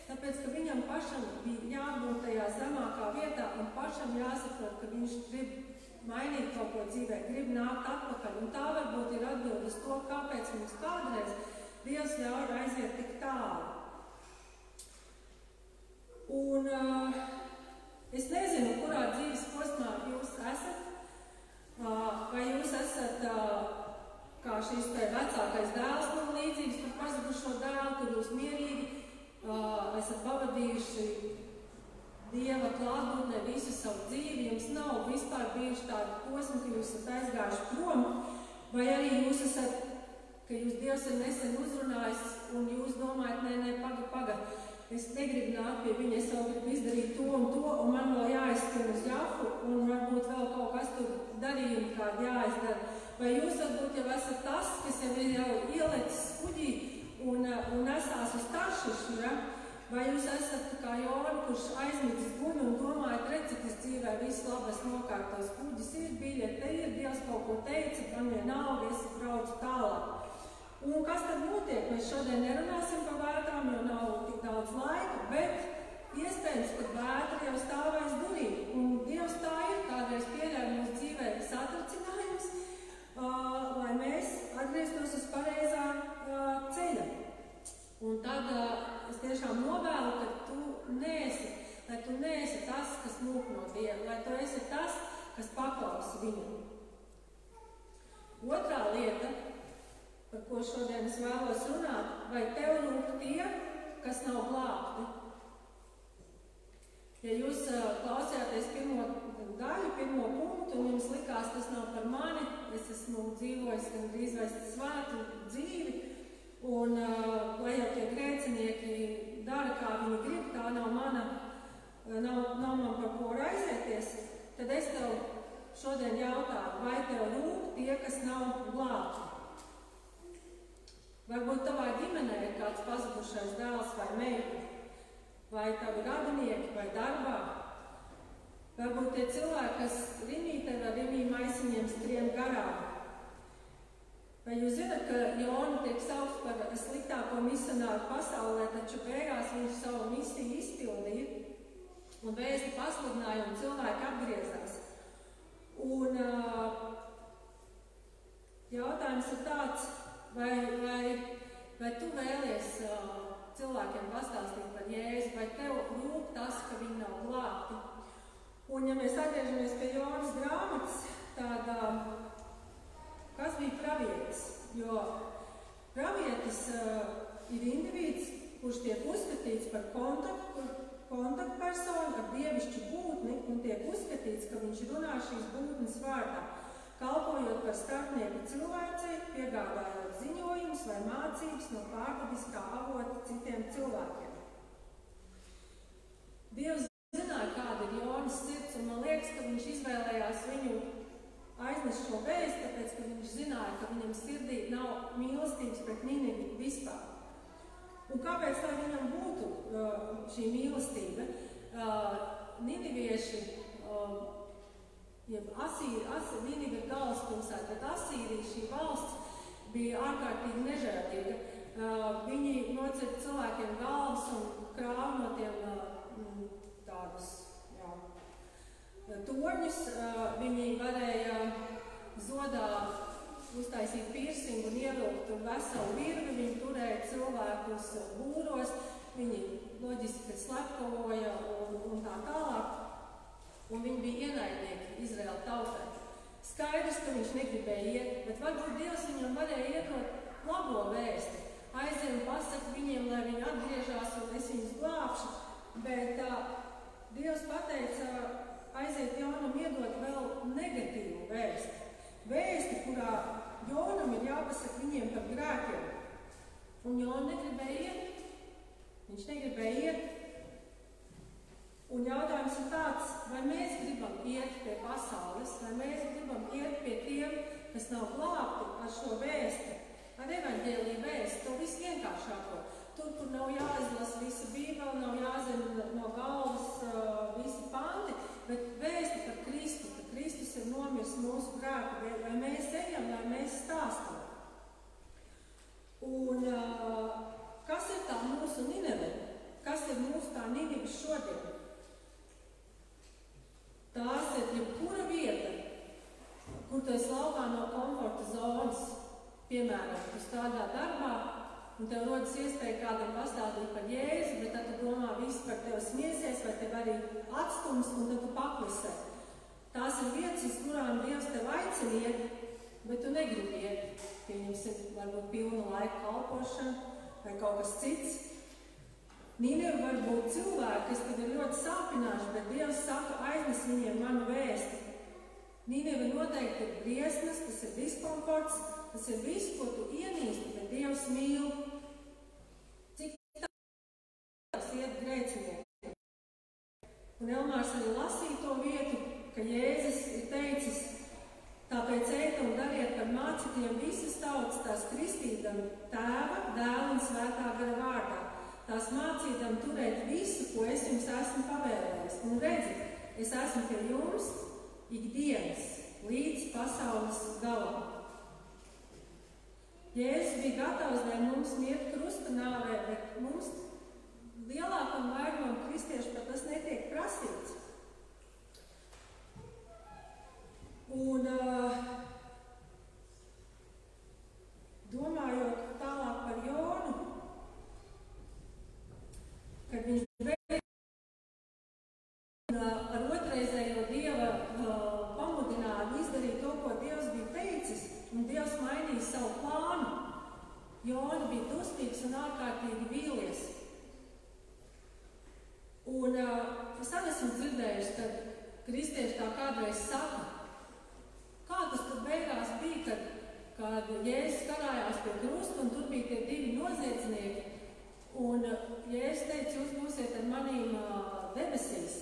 Tāpēc, ka viņam pašam bija jābūt tajā zemākā vietā un pašam jāsaprot, ka viņš grib mainīt kaut ko dzīvē, grib nākt atpakaļ. Un tā varbūt ir atbilde uz to, kāpēc mums kādreiz Dievs ļauj aiziet tik tālu. Un es nezinu, kurā dzīves posmā jūs esat. Vai jūs esat kā šīs te vecākais dēls no līdzības par pazudušo dēlu, kur jūs mierīgi esat pavadījuši Dieva klātbūtnē visu savu dzīvi, jums nav vispār bijuši tādi posmi, ka jūs esat aizgājuši prom, vai arī jūs esat, ka jūs Dievs ir nesen uzrunājis un jūs domājat, nē, paga, es negribu nākt pie viņa, es vēl gribu izdarīt to, un man vēl jāizskrien uz Jafu, un varbūt vēl kaut kas tur darījumi kādi jāizdara. Vai jūs varbūt jau esat tas, kas jau ir ielicis kuģī un nesās uz tašišu, ja? Vai jūs esat kā Jona, kurš aizmidzis guļ un domājat, redz, es dzīvē visu labi, es nokārtos, kuģis ir biļete, te ir Dievs kaut ko teica, man vienalga, es braucu tālāk. Un kas tad notiek? Mēs šodien nerunāsim par vētrām, jo nav tik daudz laika, bet iespējams, ka vētra jau stāv aiz durvīm. Un Dievs tā ir, kādreiz pieļauj mūsu dzīvē satricinājums, lai mēs atgrieztos uz pareizā ceļa. Un tad es tiešām novēlu, ka tu neesi tas, kas lūk no Dieva, lai tu esi tas, kas paklausa viņam. Otrā lieta, par ko šodien es vēlos runāt, vai tev lūk tie, kas nav glābti. Ja jūs klausījāties pirmo daļu, pirmo punktu, un jums likās, tas nav par mani, es esmu dzīvojis gan drīz vai svētu dzīvi, un lai jau tie grēcinieki dara, kā viņi grib, tā nav man par ko raizēties, tad es tev šodien jautāju, vai tev lūk tie, kas nav glābti. Varbūt tavā ģimenē ir kāds pazudušais dēls vai meita, vai tavi radinieki vai darbā. Varbūt tie cilvēki, kas rimī tev ar rimī maisiņiem skrien garām. Vai jūs zināt, ka Jona tiek saukts par sliktāko misionāru pasaulē, taču beigās viņš savu misiju izpildīja un vēsti pasludināja un cilvēki atgriezās. Un jautājums ir tāds, vai tu vēlies cilvēkiem pastāstīt par Jēzu, vai tev lūk tas, ka viņi nav glābti. Un ja mēs atgriežamies pie Jonas grāmatas, tad kas bija pravietis? Jo pravietis ir individs, kurš tiek uzskatīts par kontaktpersonu ar dievišķu būtni un tiek uzskatīts, ka viņš runā šīs būtnes vārdā, kalpojot par starpnieku cilvēcei, piegādājot ziņojumus vai mācības no pārdabiskā avota citiem cilvēkiem. Dievs zināja, kāda ir Jonas sirds, un man liekas, ka viņš izvēlējās viņu aiznest šo vēstu, tāpēc, ka viņš zināja, ka viņam sirdī nav mīlestības pret Ninivi vispār. Un kāpēc tā viņam būtu šī mīlestība? Ninivieši, Ninive ir galvaspilsēta, bet Asīrija, šī valsts, bija ārkārtīgi nežēlīga. Viņi nocirta cilvēkiem galvas un krāva no tiem tādus torņus. Viņi varēja zodā uztaisīt piercingu un ievilkt veselu virvi, viņi turēja cilvēkus būros, viņi loģiski slepkavoja un tā tālāk. Un viņi bija ienaidnieki Izraēla tautai. Skaidrs, ka viņš negribēja iet, bet varbūt Dievs viņam varēja iedot labo vēsti. Aizej un pasaka viņiem, lai viņi atgriežās un es viņus glābšu. Bet Dievs pateica, aiziet Jonam iedot vēl negatīvu vēsti. Vēsti, kurā Jonam ir jāpasaka viņiem par grēkiem. Un Jona negribēja iet. Viņš negribēja iet. Un jautājums ir tāds, vai mēs gribam iet pie pasaules, vai mēs gribam iet pie tiem, kas nav glābti ar šo vēsti, ar evaņģēliju vēsti, to visu vienkāršāko. Tur, kur nav jāizlasa visa Bībele, nav jāzina no galvas visi panti, bet vēsti par Kristu, ka Kristus ir nomiris mūsu grēku, vai mēs ejam, vai mēs stāstam. mūsu Nineve? Kas ir mūsu tā Ninive šodien? Tās ir jebkura vieta, kur tu esi laukā no komforta zonas. Piemēram, tu strādā darbā, un tev rodas iespēja kādam pastāstīt par Jēzu, bet tad tu domā, viss par tevi smiesies, vai tev arī atstums, un tad tu paklusē. Tās ir vietas, uz kurām Dievs tev aicina iet, bet tu negribi iet. Pieņemsim, varbūt pilnu laiku kalpošanu vai kaut kas cits. Nineve var būt cilvēki, kas tev ir ļoti sāpināši, bet Dievs saka, aiznes viņiem manu vēsti. Nineve noteikti ir briesmas, tas ir diskomforts, tas ir viss, ko tu ienīsti, bet Dievs mīl. Cik tās iet grēcinieki. Un Elmārs arī lasīja to vietu, ka Jēzus ir teicis, tāpēc ejiet un dariet par mācekļiem visas tautas, tās kristīdam Tēva, Dēla un Svētā gara vārdā. Tās mācīdam turēt visu, ko es jums esmu pavēlējis. Un redzi, es esmu pie jums ikdienas līdz pasaules galam. Jēzus bija gatavs, lai mums miet krusta nāvē, bet mums lielākam vairumam kristiešu pat tas netiek prasīts. Un domājot tālāk par Jonu, kad viņš ar otrreizējo Dieva pamudinājumu izdarīt to, ko Dievs bija teicis, un Dievs mainīja savu plānu. Jona bija dusmīgs un ārkārtīgi vīlies. Un es arī esmu dzirdējusi, kad kristieši tā kādreiz saka, kā tas tad beigās bija, kad Jēzus karājās pie krusta, un tur bija tie divi noziedznieki, un Jēzus teica, jūs būsiet ar manīm debesīs.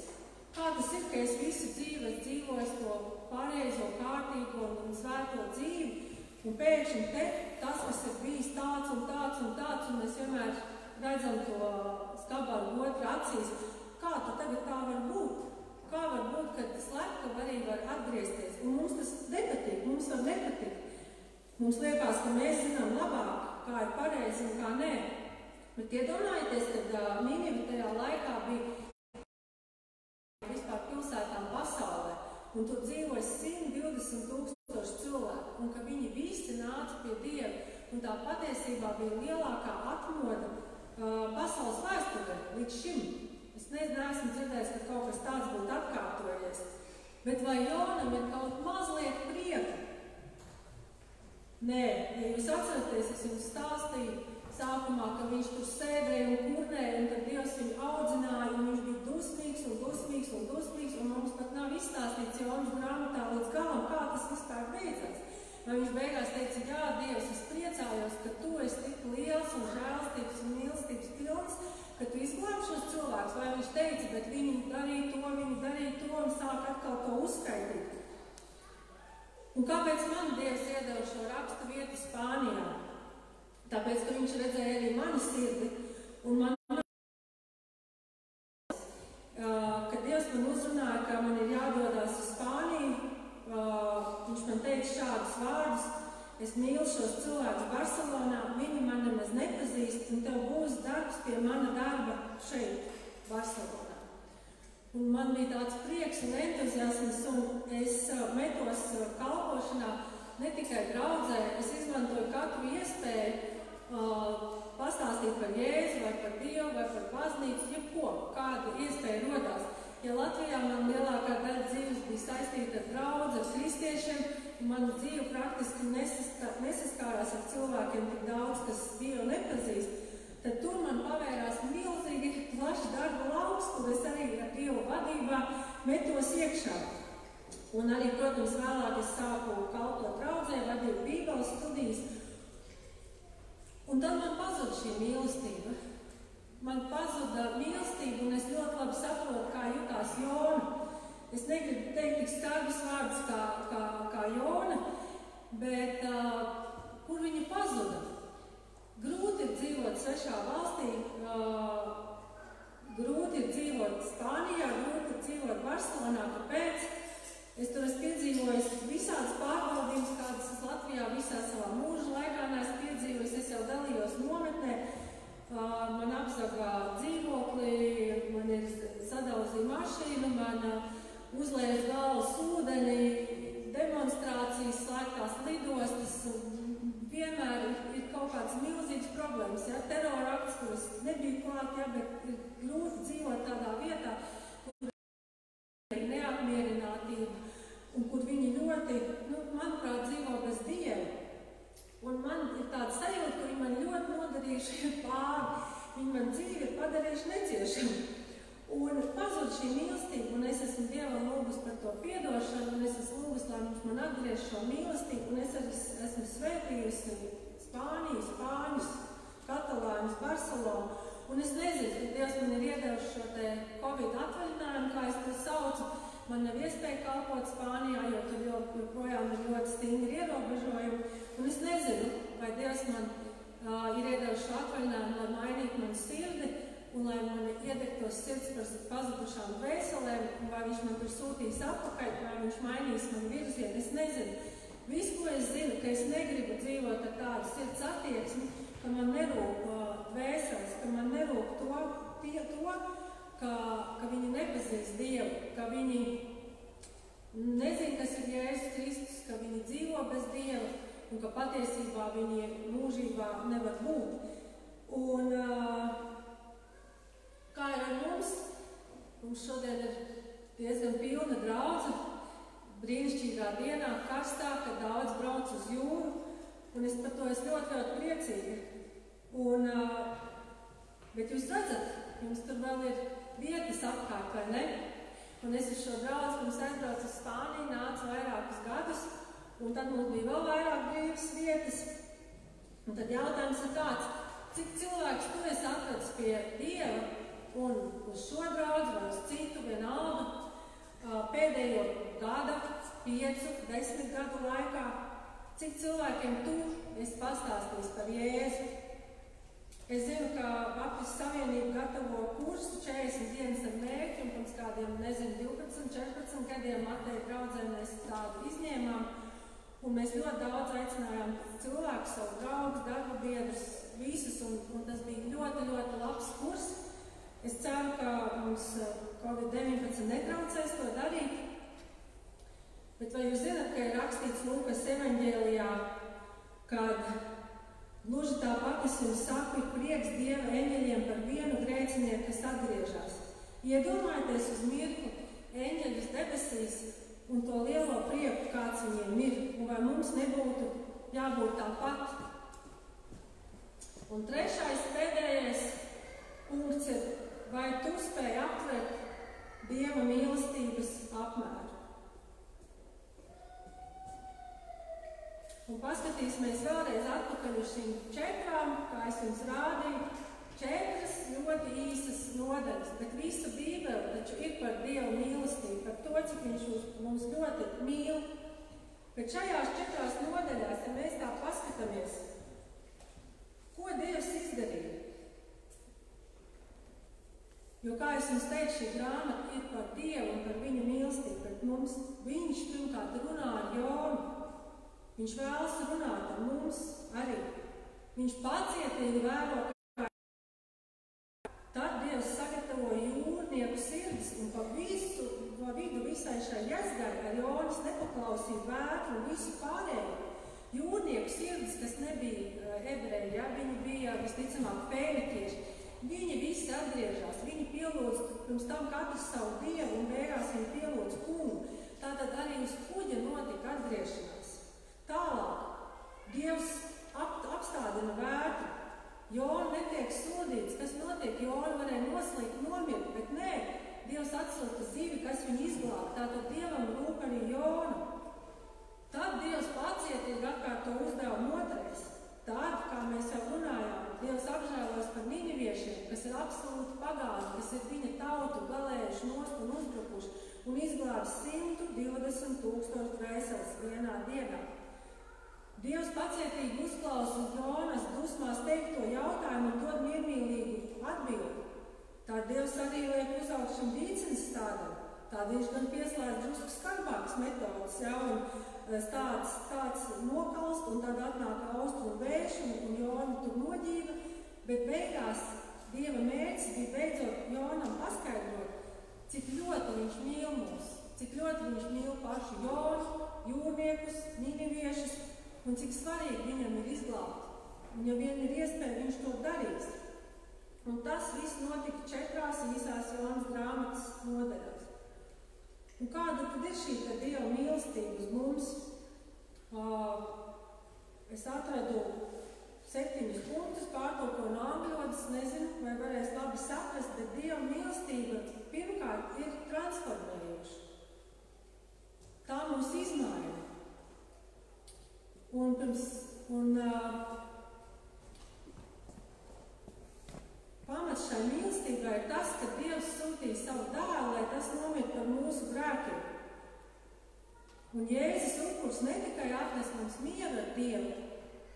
Kā tas ir, ka es visu dzīvi dzīvoju to pareizo, kārtīgo un svēto dzīvi, un pēkšņi te tas, kas ir bijis tāds un tāds un tāds, un mēs vienmēr redzam to skabaru otru acīs, kā tu tagad tā var būt? Kā var būt, ka slepkava arī var atgriezties? Un mums tas nepatīk, mums var nepatikt. Mums liekas, ka mēs zinām labāk, kā ir pareizi un kā nē. Bet iedomājieties, kad Ninive tajā laikā bija vispār pilsētām pasaulē, un tur dzīvoja 120,000 cilvēku, un ka viņi visi nāca pie Dieva, un tā patiesībā bija lielākā atmoda pasaules vēsturē līdz šim. Es neesmu dzirdējis, ka kaut kas tāds būtu atkārtojies. Bet vai Jonam ir kaut mazliet prieka? Nē, ja jūs atceraties, es jums stāstīju sākumā, ka viņš tur sēdēja un kurnēja, un tad Dievs viņu audzināja, un viņš bija dusmīgs un dusmīgs un dusmīgs, un mums pat nav izstāstīts Jonas grāmatā līdz galam, kā tas vispār beidzās. Vai viņš beigās teica, jā, Dievs, es priecājos, ka tu esi tik liels un žēlstības un mīlestības pilns, ka tu izglābi šos cilvēkus, vai viņš teica, bet viņi darīja to, un sāk atkal to uzskaitīt. Un kāpēc man Dievs iedeva šo rakstu vietu Spānijā? Tāpēc, ka viņš redzēja arī mani sirdi, un kad Dievs man uzrunāja, ka man ir jādodās uz Spāniju, viņš man teica šādus vārdus, es mīlu šos cilvēkus Barcelonā, viņi man nemaz nepazīst, un tev būs darbs pie mana darba šeit, Barcelonā. Un man bija tāds prieks un entuziasms, un es metos kalpošanā ne tikai draudzē, es izmantoju katru iespēju pastāstīt par Jēzu, vai par Dievu, vai par baznīcu, jebko, kāda iespēja rodās. Ja Latvijā man lielākā daļa dzīves bija saistīta ar draudzi, ar kristiešiem, mana dzīve praktiski nesaskārās ar cilvēkiem tik daudz, kas Dievu nepazīst, tad tur man pavērās milzīgi plašs darba lauks, kur es arī ar Dievu vadībā metos iekšā. Un arī, protams, vēlāk es sāku kalpot draudzē, vadīju bībeles studijas. Un tad man pazuda šī mīlestība. Man pazuda mīlestība, un es ļoti labi saprotu, kā jutās Jona. Es negribu teikt tik skarbus vārdus kā Jona, bet kur viņa pazuda? Grūti ir dzīvot svešā valstī, grūti ir dzīvot Spānijā, grūti ir dzīvot Barcelonā. Kāpēc? Es tur esmu piedzīvojis visādas pārbaudījumus, kādas es Latvijā visā savā mūža laikā neesmu piedzīvojis. Es jau dalījos nometnē, man apzaga piedzīvot, ja, bet ir grūti dzīvot tādā vietā, kur ir neapmierinātība un kur viņi ļoti, manuprāt, dzīvo bez Dieva. Un man ir tāda sajūta, ka viņi man ļoti nodarījuši pāri, viņi man dzīvi ir padarījuši neciešamu. Un pazud šī mīlestība, un es esmu Dievam lūgus par to piedošanu, un es esmu lūgus, lai viņš man atgriež šo mīlestību, un es arī esmu svētījusi Spāniju, Spāņus, Katalāņus, Barcelonu, un es nezinu, ka Dievs man ir iedevis šo te Covid atvaļinājumu, kā es to saucu, man nav iespēja kalpot Spānijā, jo tur joprojām ir ļoti stingri ierobežojumi, un es nezinu, vai Dievs man ir iedevis šo atvaļinājumu, lai mainītu manu sirdi, un lai man iedegtos sirds par pazudušām dvēselēm, un vai viņš man tur sūtīs atpakaļ, vai viņš mainīs man virzienu, es nezinu. Visu, ko es zinu, ka es negribu dzīvot ar tādu sirds attieksmi, ka man nerūp dvēseles, ka man nerūp to, ka viņi nepazīst Dievu, ka viņi nezin, kas ir Jēzus Kristus, ka viņi dzīvo bez Dieva, un ka patiesībā viņi mūžībā nevar būt. Un kā ir ar mums? Mums šodien ir diezgan pilna draudze, brīnišķīgā dienā, karstā, kad daudz brauc uz jūru, un es par to esmu ļoti, ļoti priecīga. Bet jūs redzat, jums tur vēl ir vietas apkārt, vai ne? Un es uz šo draudzi, pirms aizbraucu uz Spāniju, nācu vairākus gadus, un tad mums bija vēl vairāk brīvas vietas. Un tad jautājums ir tāds, cik cilvēks tu esi atradis pie Dieva, un uz šo draudzi vai uz citu vienalga pēdējo gada, 5, 10 gadu laikā, cik cilvēkiem tu esi pastāstījis par Jēzu. Es zinu, ka Baptistu Savienība gatavo kursu 40 dienas ar mērķi, un pēc kādiem, 12, 14 gadiem Mateja draudzē mēs tādu izņēmām, un mēs ļoti daudz aicinājām cilvēkus, savus draugus, darba biedrus, visus, un tas bija ļoti, ļoti labs kurs. Es ceru, ka mums Covid-19 netraucēs to darīt, bet vai jūs zināt, ka ir rakstīts Lūkas evaņģēlijā, kad gluži tāpat es jums saku, ir prieks Dieva eņģeļiem par vienu grēcinieku, kas atgriežas. Iedomājieties uz mirkli eņģeļus debesīs un to lielo prieku, kāds viņiem ir, un vai mums nebūtu jābūt tāpat. Un trešais, pēdējais punkts ir, vai tu spēj aptvert Dieva mīlestības apmēru. Un paskatīsimies vēlreiz atpakaļ uz šīm 4, kā es jums rādīju, 4 ļoti īsas nodaļas, bet visa Bībele taču ir par Dieva mīlestību, par to, cik viņš mums ļoti mīl. Bet šajās 4 nodaļās, ja mēs tā paskatāmies, ko Dievs izdarīja? Jo, kā es jums teicu, šī grāmata ir par Dievu un par viņa mīlestību pret mums. Viņš pirmkārt runā ar Jonu. Viņš vēlas runāt ar mums arī. Viņš pacietīgi vēro, kā tad Dievs sagatavo jūrnieku sirdis un pa vidu visai šai jezgai ar Jonas nepaklausību vētru un visu pārējo. Jūrnieku sirdis, kas nebija ebreji, ja, viņi bija visticamāk fēnikieši. Viņi visi atgriežās, viņi pielūdz pirms tam katrs savu Dievu un beigās viņi pielūdz kungu. Tātad arī uz kuģa notika atgriešanās. Tālāk Dievs apstādina vētru. Jona netiek sodīts, kas notiek, Jona varēja noslīgt, nomirt, bet nē, Dievs atsūta zivi, kas viņu izglāb. Tātad Dievam rūp arī Jona. Tad Dievs pacietīgi atkal to uzdevumu noturēs. Tad, kā mēs jau runājām, Dievs apžēlos par niniviešiem, kas ir absolūti pagāni, kas ir viņa tautu galējuši nost un uzbrukuši un izglābs 120,000 dvēseles vienā dienā. Dievs pacietīgi uzklausa Jonas dusmās teikto jautājumu un dod miermīlīgu atbildi. Tā Dievs arī liek uzaugt šim dīcenes stādam. Tā viņš gan pieslēdz drusku skarbākas metodas, ja, un tāds nokalst, un tad atnāk austrumu vējš, un Jona tur noģīva, bet beigās Dieva mērķis bija beidzot Jonam paskaidrot, cik ļoti viņš mīl mūs, cik ļoti viņš mīl pašu Jonu, jūrniekus, niniviešus, un cik svarīgi viņam ir izglābt. Un ja vien ir iespēja, viņš to darīs. Un tas viss notika 4 īsās Jonas grāmatas nodaļās. Un kāda tad ir šī Dieva mīlestība uz mums? Es atradu 7 punktus, pārtulkoju no angļu valodas, nezinu, vai varēs labi saprast, bet Dieva mīlestība pirmkārt ir transformējoša. Tā mūs izmaina. Pamats šai mīlestībai ir tas, ka Dievs sūtīja savu dēlu, lai tas nomirtu par mūsu grēkiem. Un Jēzus upuris ne tikai atnes mums mieru ar Dievu,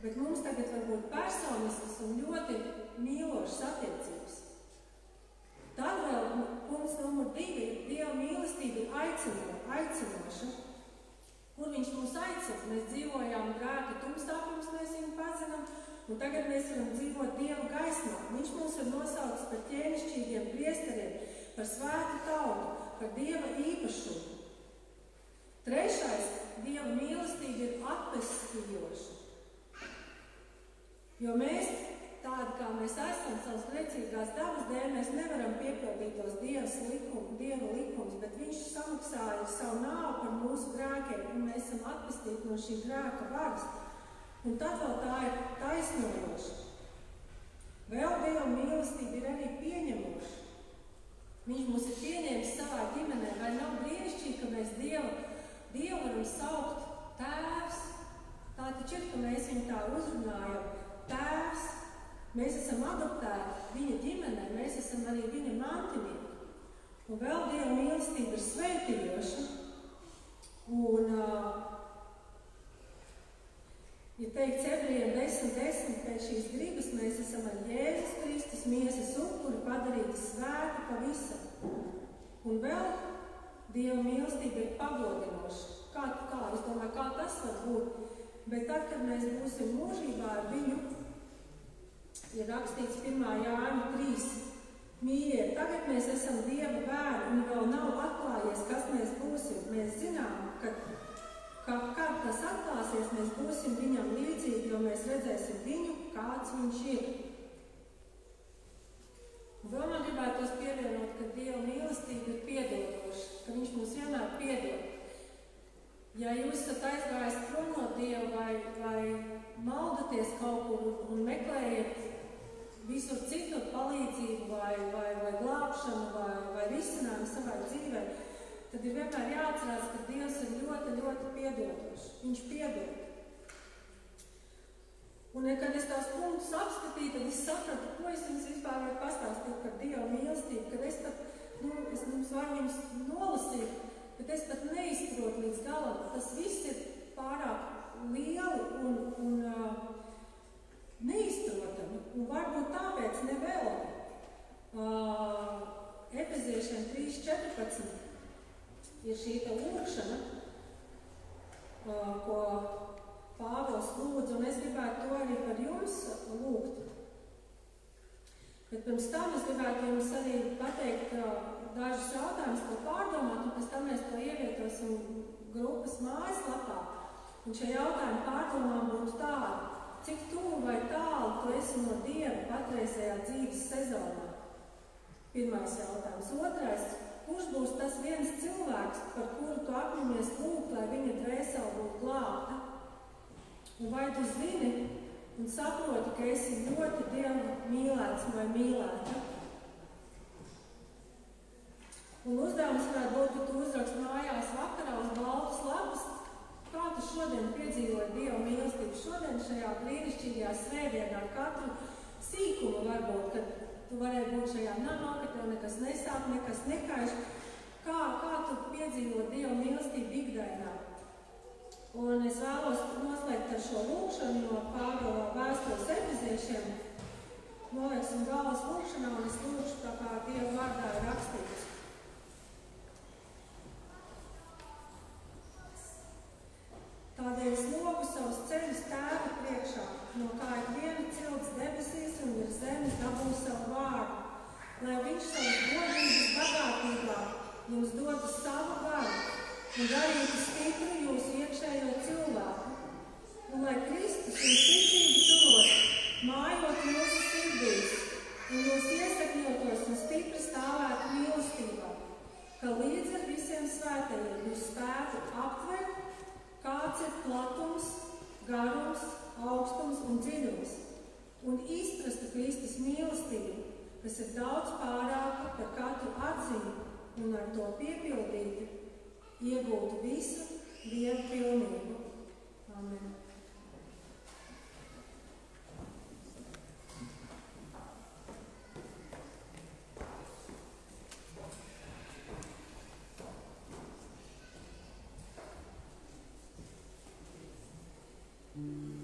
bet mums tagad var būt personiskas un ļoti mīlošas attiecības. Tad vēl punkts numur 2 ir Dieva mīlestība ir aicinoša. Kur viņš mūs aicina? Mēs dzīvojām grēka tumsā, pirms mēs viņu pazinām, un tagad mēs varam dzīvot Dieva gaismā. Viņš mūs ir nosaucis par ķēnišķīgiem priesteriem, par svētu tautu, par Dieva īpašumu. 3. Dieva mīlestība ir atpestījoša. Jo mēs, tādi kā mēs esam savas grēcīgās dabas dēļ, mēs nevaram piepildīt tos Dieva likumus, bet viņš samaksāja savu nāvu par mūsu grēkiem, un mēs esam atpestīti no šī grēka varas. Un tad vēl tā ir taisnojoša. Vēl Dieva mīlestība ir arī pieņemoša. Viņš mūs ir pieņēmis savā ģimenē. Vai nav brīnišķīgi, ka mēs Dievu varam saukt tēvs? Tā taču ir, ka mēs viņu tā uzrunājam. Tēvs, mēs esam adoptēti viņa ģimenē, mēs esam arī viņa mantinieki. Un vēl Dieva mīlestība ir svētījoša. Un, ja teikts Ebrejiem 10:10, pēc šīs gribas mēs esam ar Jēzus Kristus miesas upuri padarīti svēti pavisam. Un vēl Dieva mīlestība ir pagodinoša. Es domāju, kā tas var būt? Bet tad, kad mēs būsim mūžībā ar viņu, ir rakstīts 1. Jāņa 3. Mīļie, tagad mēs esam Dieva bērni un vēl nav atklājies, kas mēs būsim. Mēs zinām, ka kad tas atklāsies, mēs būsim viņam līdzīgi, jo mēs redzēsim viņu, kāds viņš ir. Un vēl man gribētos pievienot, ka Dieva mīlestība ir piedodoša, ka viņš mums vienmēr piedod. Ja jūs esat aizgājis prom no Dieva vai maldaties kaut kur un meklējat visur citur palīdzību vai glābšanu vai risinājumu savai dzīvē, tad ir vienmēr jāatcerās, ka Dievs ir ļoti, ļoti piedodošs. Viņš piedod. Un, kad es tās punktus apskatīju, tad es sapratu, ko es jums vispār varu pastāstīt par Dieva mīlestību, kad es pat, es mums varu viņus nolasīt, bet es pat neizprotu līdz galam. Tas viss ir pārāk lieli un neizprotami. Un varbūt tāpēc nevēlami. Efeziešiem 3:14 ir šī lūkšana, ko Pāvils lūdz, un es gribētu to arī par jums lūgt. Bet pirms tam es gribētu jums arī pateikt dažus jautājumus, ko pārdomāt, un pēc tam mēs to ievietosim grupas mājaslapā. Un šie jautājumi pārdomām būtu tādi: cik tuvu vai tālu tu esi no Dieva patreizējā dzīves sezonā? 1. jautājums. 2. Kurš būs tas viens cilvēks, par kuru tu apņemies lūgt, lai viņa dvēsele būtu glābta? Un vai tu zini un saproti, ka esi ļoti Dievu mīlēts vai mīlēta? Un uzdevums varētu būt, ka tu uzrakst mājās vakarā uz baltas lapas, kā tu šodien piedzīvoji Dieva mīlestību. Šodien šajā brīnišķīgajā svētdienā katru sīkumu varbūt, kad tu varēji būt šajā namā, ka tev nekas nesāp, nekas nekaiš. Kā tu piedzīvo Dieva mīlestību ikdienā? Un es vēlos noslēgt ar šo lūkšanu no Pāvila vēstules Efeziešiem. Nolieksim galvas lūkšanā, un es lūkšu tā kā Dieva vārdā ir rakstīts. Tādēļ es lūgu savus ceļus Tēva priekšā, no kā ik viena cilts debesīs un virs zemes dabū savu vārdu, lai viņš savas godības bagātībā jums dotu savu garu un darītu stipru jūsu iekšējo cilvēku, un lai Kristus un ticību turot, mājot jūsu sirdīs, un jūs platums, garums, augstums un dziļums, un izprastu Kristus mīlestību, kas ir daudz pārāka par katru atziņu, un ar to piepildītu, iegūtu visu Dieva pilnību. Amen. Thank you.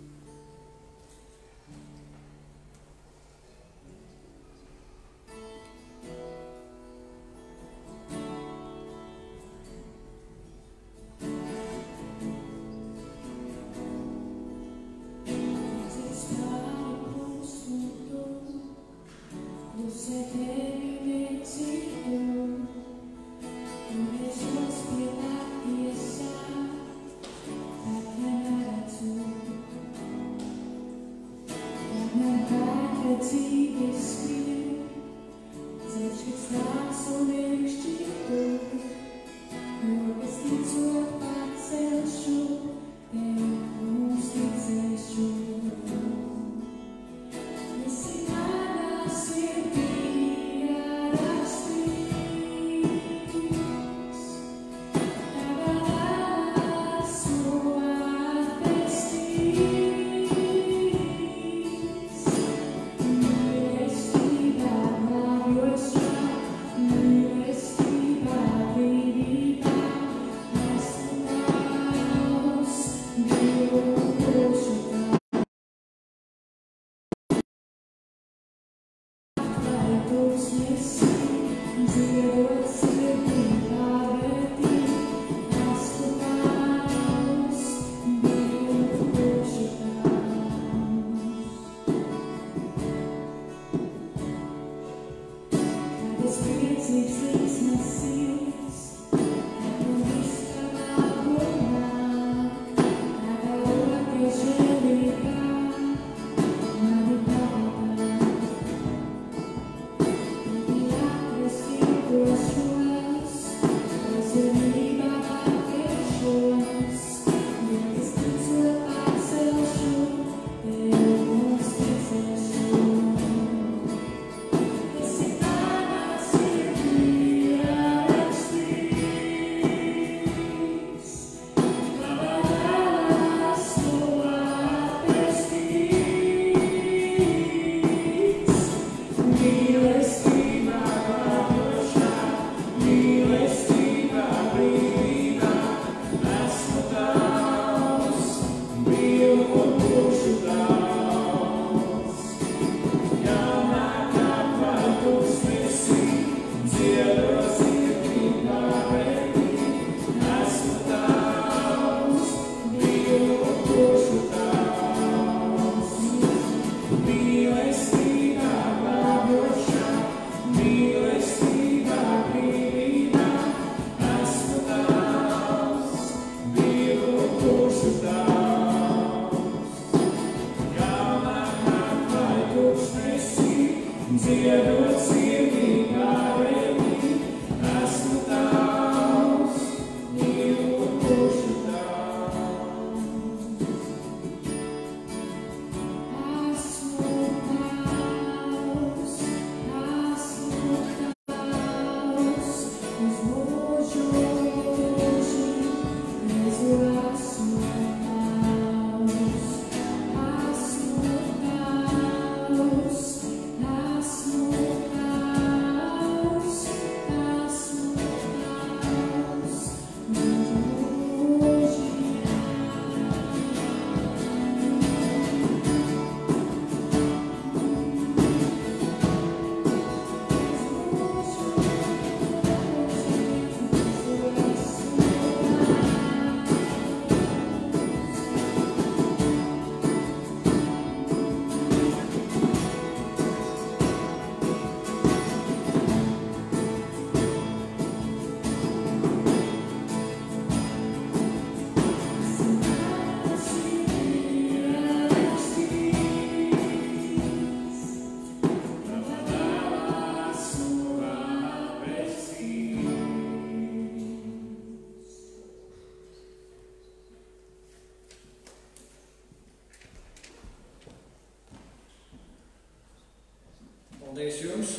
Paldies jums,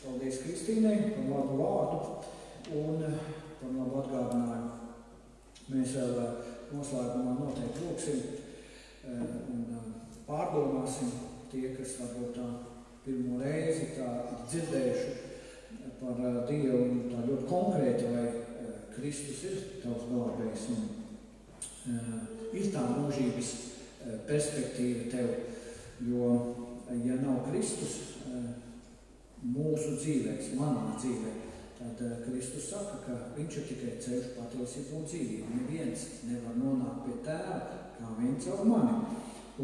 paldies Kristīnai par labu vārdu un par labu atgādinājumu. Mēs vēl noslēgumā noteikti lūksim un pārdomāsim tie, kas varbūt tā pirmo reizi tā dzirdējuši par Dievu un tā ļoti konkrēti, vai Kristus ir tavs glābējs un ir tā mūžības perspektīva tev, jo, ja nav Kristus mūsu dzīvēs, manā dzīvē, tad Kristus saka, ka viņš ir tikai ceļš, patiesība un dzīvība. Neviens nevar nonākt pie tēva, kā vien caur mani.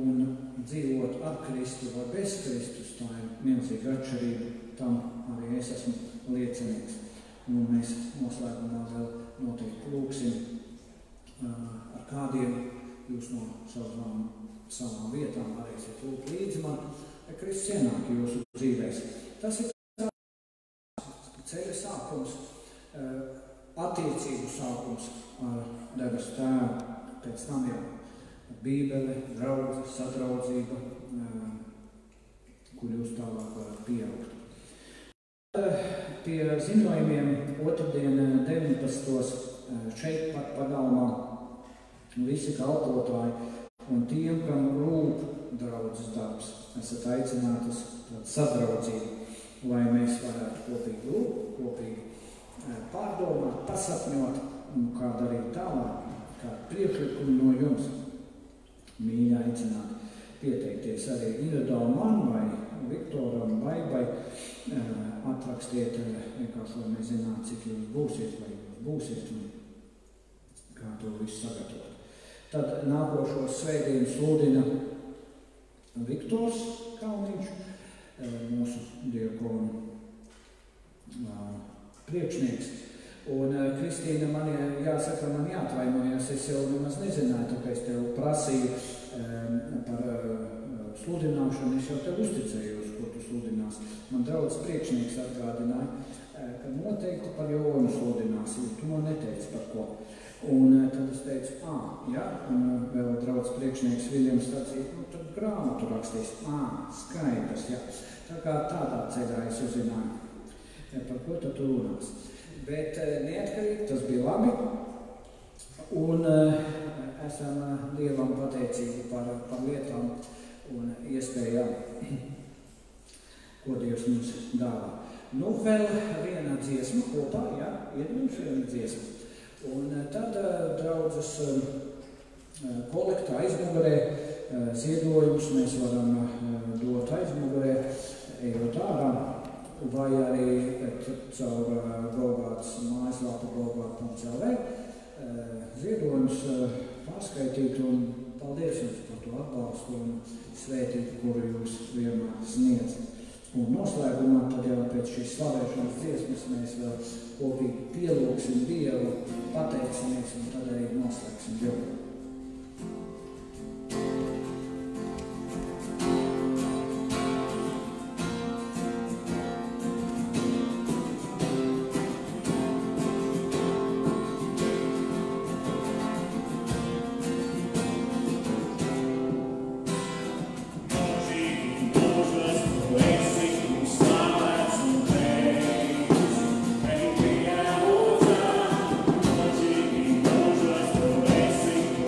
Un dzīvot ar Kristu vai bez Kristus, tā ir milzīga atšķirība. Tam arī es esmu liecinieks. Un mēs noslēgumā vēl noteikti lūksim, ar kādiem jūs no savām vietām varēsiet lūgt līdzi man, ja Kristus ienāk jūsu dzīvēs. Tas ir ceļa sākums, attiecību sākums ar debesu Tēvu, pēc tam jau Bībele, draudze, sadraudzība, kur jūs tālāk varat pieaugt. Pie ziņojumiem otrdien 19. šeit pat pagalmā visi kalpotāji un tiem, kam rūp draudzes darbs, esat aicināti uz sadraudzību, lai mēs varētu kopīgi lūgt, kopīgi pārdomāt, pasapņot un kā darīt tālāk, kā priekšlikumi no jums. Mīļi aicināt pieteikties arī individuāli man vai Viktoram, Baibai, atrakstiet vienkārši, lai mēs zinātu, cik jūs būsiet, vai jūs būsiet un kā to visu sagatavot. Tad nākošo svētdienu sludina Viktors Kalniņš, mūsu diakonu priekšnieks. Un Kristīna, man jāsaka, man jāatvainojas, es jau nemaz nezināju, tā kā es tev prasīju par sludināšanu, es jau tev uzticējos, ko tu sludinās. Man draudz priekšnieks atgādināja, ka noteikti par Jonu sludinās, jo tu man neteici par ko. Un tad es teicu, un vēl draudz priekšnieks Viljams sacīja, tad grāmatu rakstīs, skaidrs, jā. Tā kā tādā ceļā es uzzināju, par ko tad tu runās. Bet neatkarīgi, tas bija labi, un esam Dievam pateicīgi par lietām un iespējām, ko Dievs mums dāvā. Nu, vēl viena dziesma kopā, ir mums viena dziesma. Un tad draudzes kolektā aizmugurē ziedojumus mēs varam dot aizmugurē, ejot ārā, vai arī caur Golgātas mājaslapu golgāta.lv ziedojumus pārskaitīt un paldies jums par to atbalstu un svētību, kuru jūs vienmēr sniedzat. Un noslēgumā tad jau pēc šīs slavēšanas dziesmas mēs vēl kopīgi pielūgsim Dievu, pateiksimies un tad arī noslēgsim Dievu. Sing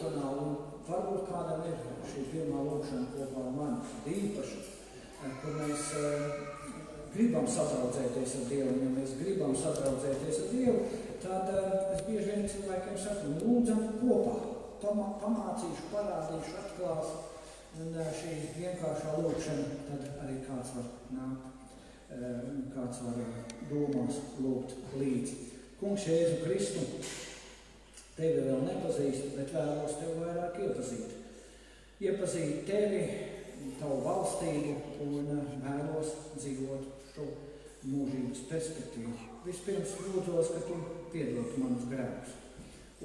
lūkšanā, un varbūt kādam ir šī pirmā lūkšana kopā ar mani īpaša, kur mēs gribam sadraudzēties ar Dievu, un ja mēs gribam sadraudzēties ar Dievu, tad es bieži vien cilvēkiem saku, lūdzam kopā, pamācīšu, parādīšu, atklāšu, un šī vienkāršā lūkšana, tad arī kāds var nākt, kāds var domās lūgt līdzi. Kungs Jēzu Kristu, tevi vēl nepazīst, bet vēlos tevi vairāk iepazīt. Iepazīt tevi, tavu valstību un vēlos dzīvot šo mūžības perspektīvu. Vispirms lūdzos, ka tu piedotu manus grēkus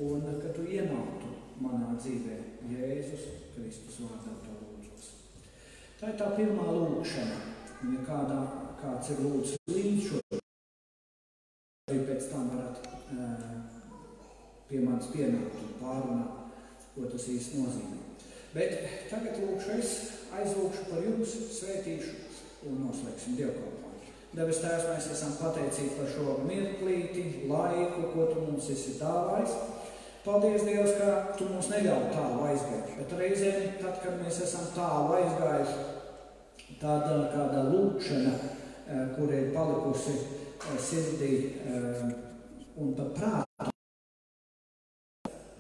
un ka tu ienāktu manā dzīvē. Jēzus Kristus vārdā to lūdzos. Tā ir tā pirmā lūkšana. Ja kāds ir lūdzis līdz šo, arī pēc tam varat pie manis pienākt un pārunāt, ko tas īsti nozīmē. Bet tagad lūkšu es, aizlūkšu par jums, svētīšu un noslēgsim dievkalpojumu. Debes Tēvs, mēs esam pateicīgi par šo mirklīti, laiku, ko tu mums esi dāvājis. Paldies, Dievs, ka tu mums neļauj tālu aizgāt, bet reizēm, tad, kad mēs esam tālu aizgājuši, tad kāda lūkšana, kur ir palikusi sirdī un pa prātu,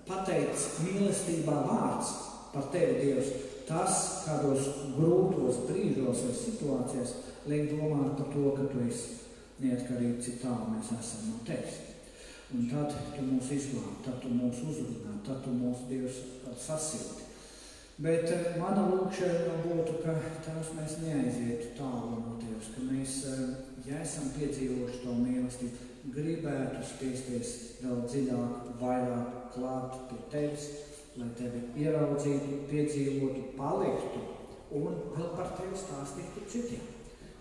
pateic mīlestībā vārds par tevi, Dievs, tas, kādos grūtos brīžos vai situācijās, liek domāt par to, ka tu esi neatkarīgi, cik tālu mēs esam no tevis. Un tad tu mūs izglābi, tad tu mūs uzrunā, tad tu mūs, Dievs, sasildi. Bet mana lūkšana būtu, ka tās mēs neaizietu tālu no Tevis, ka mēs, ja esam piedzīvojuši to mīlestību, gribētu spiesties vēl dziļāk, vairāk klāt pie Tevis, lai Tevi ieraudzītu, piedzīvotu, paliktu un vēl par Tevi stāstītu citiem.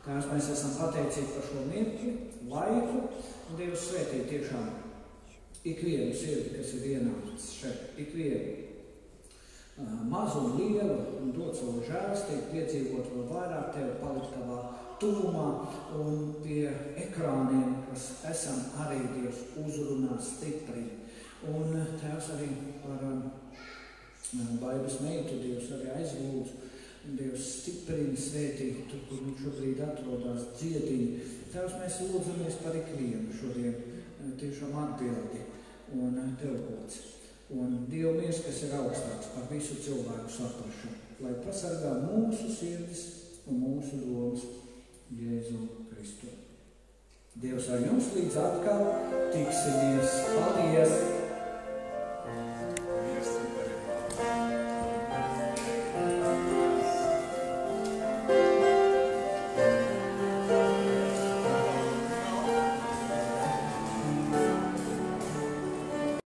Tās mēs esam pateicīgi par šo mirkli, laiku, un Dievs svētī tiešām ikvienu sirdi, kas ir ienācis šeit, ikvienu mazu un lielu, un dot savu žēlastību, piedzīvot vēl vairāk Tevi, palikt Tavā tuvumā un pie ekrāniem, kas esam arī Dievs uzrunā stipri. Un Tēvs arī par Baibas meitu Dievs arī aizlūdzu, Dievs stiprini, svētī, tur, kur viņš šobrīd atrodas, dziedini. Tēvs, mēs lūdzamies par ikvienu šodien tiešām atbildi un Tev gods. Un Dieva miers, kas ir augstāks par visu cilvēku saprašanu, lai pasargā mūsu sirdis un mūsu domas Jēzu Kristu. Dievs ar jums līdz atkal tiksimies. Paldies!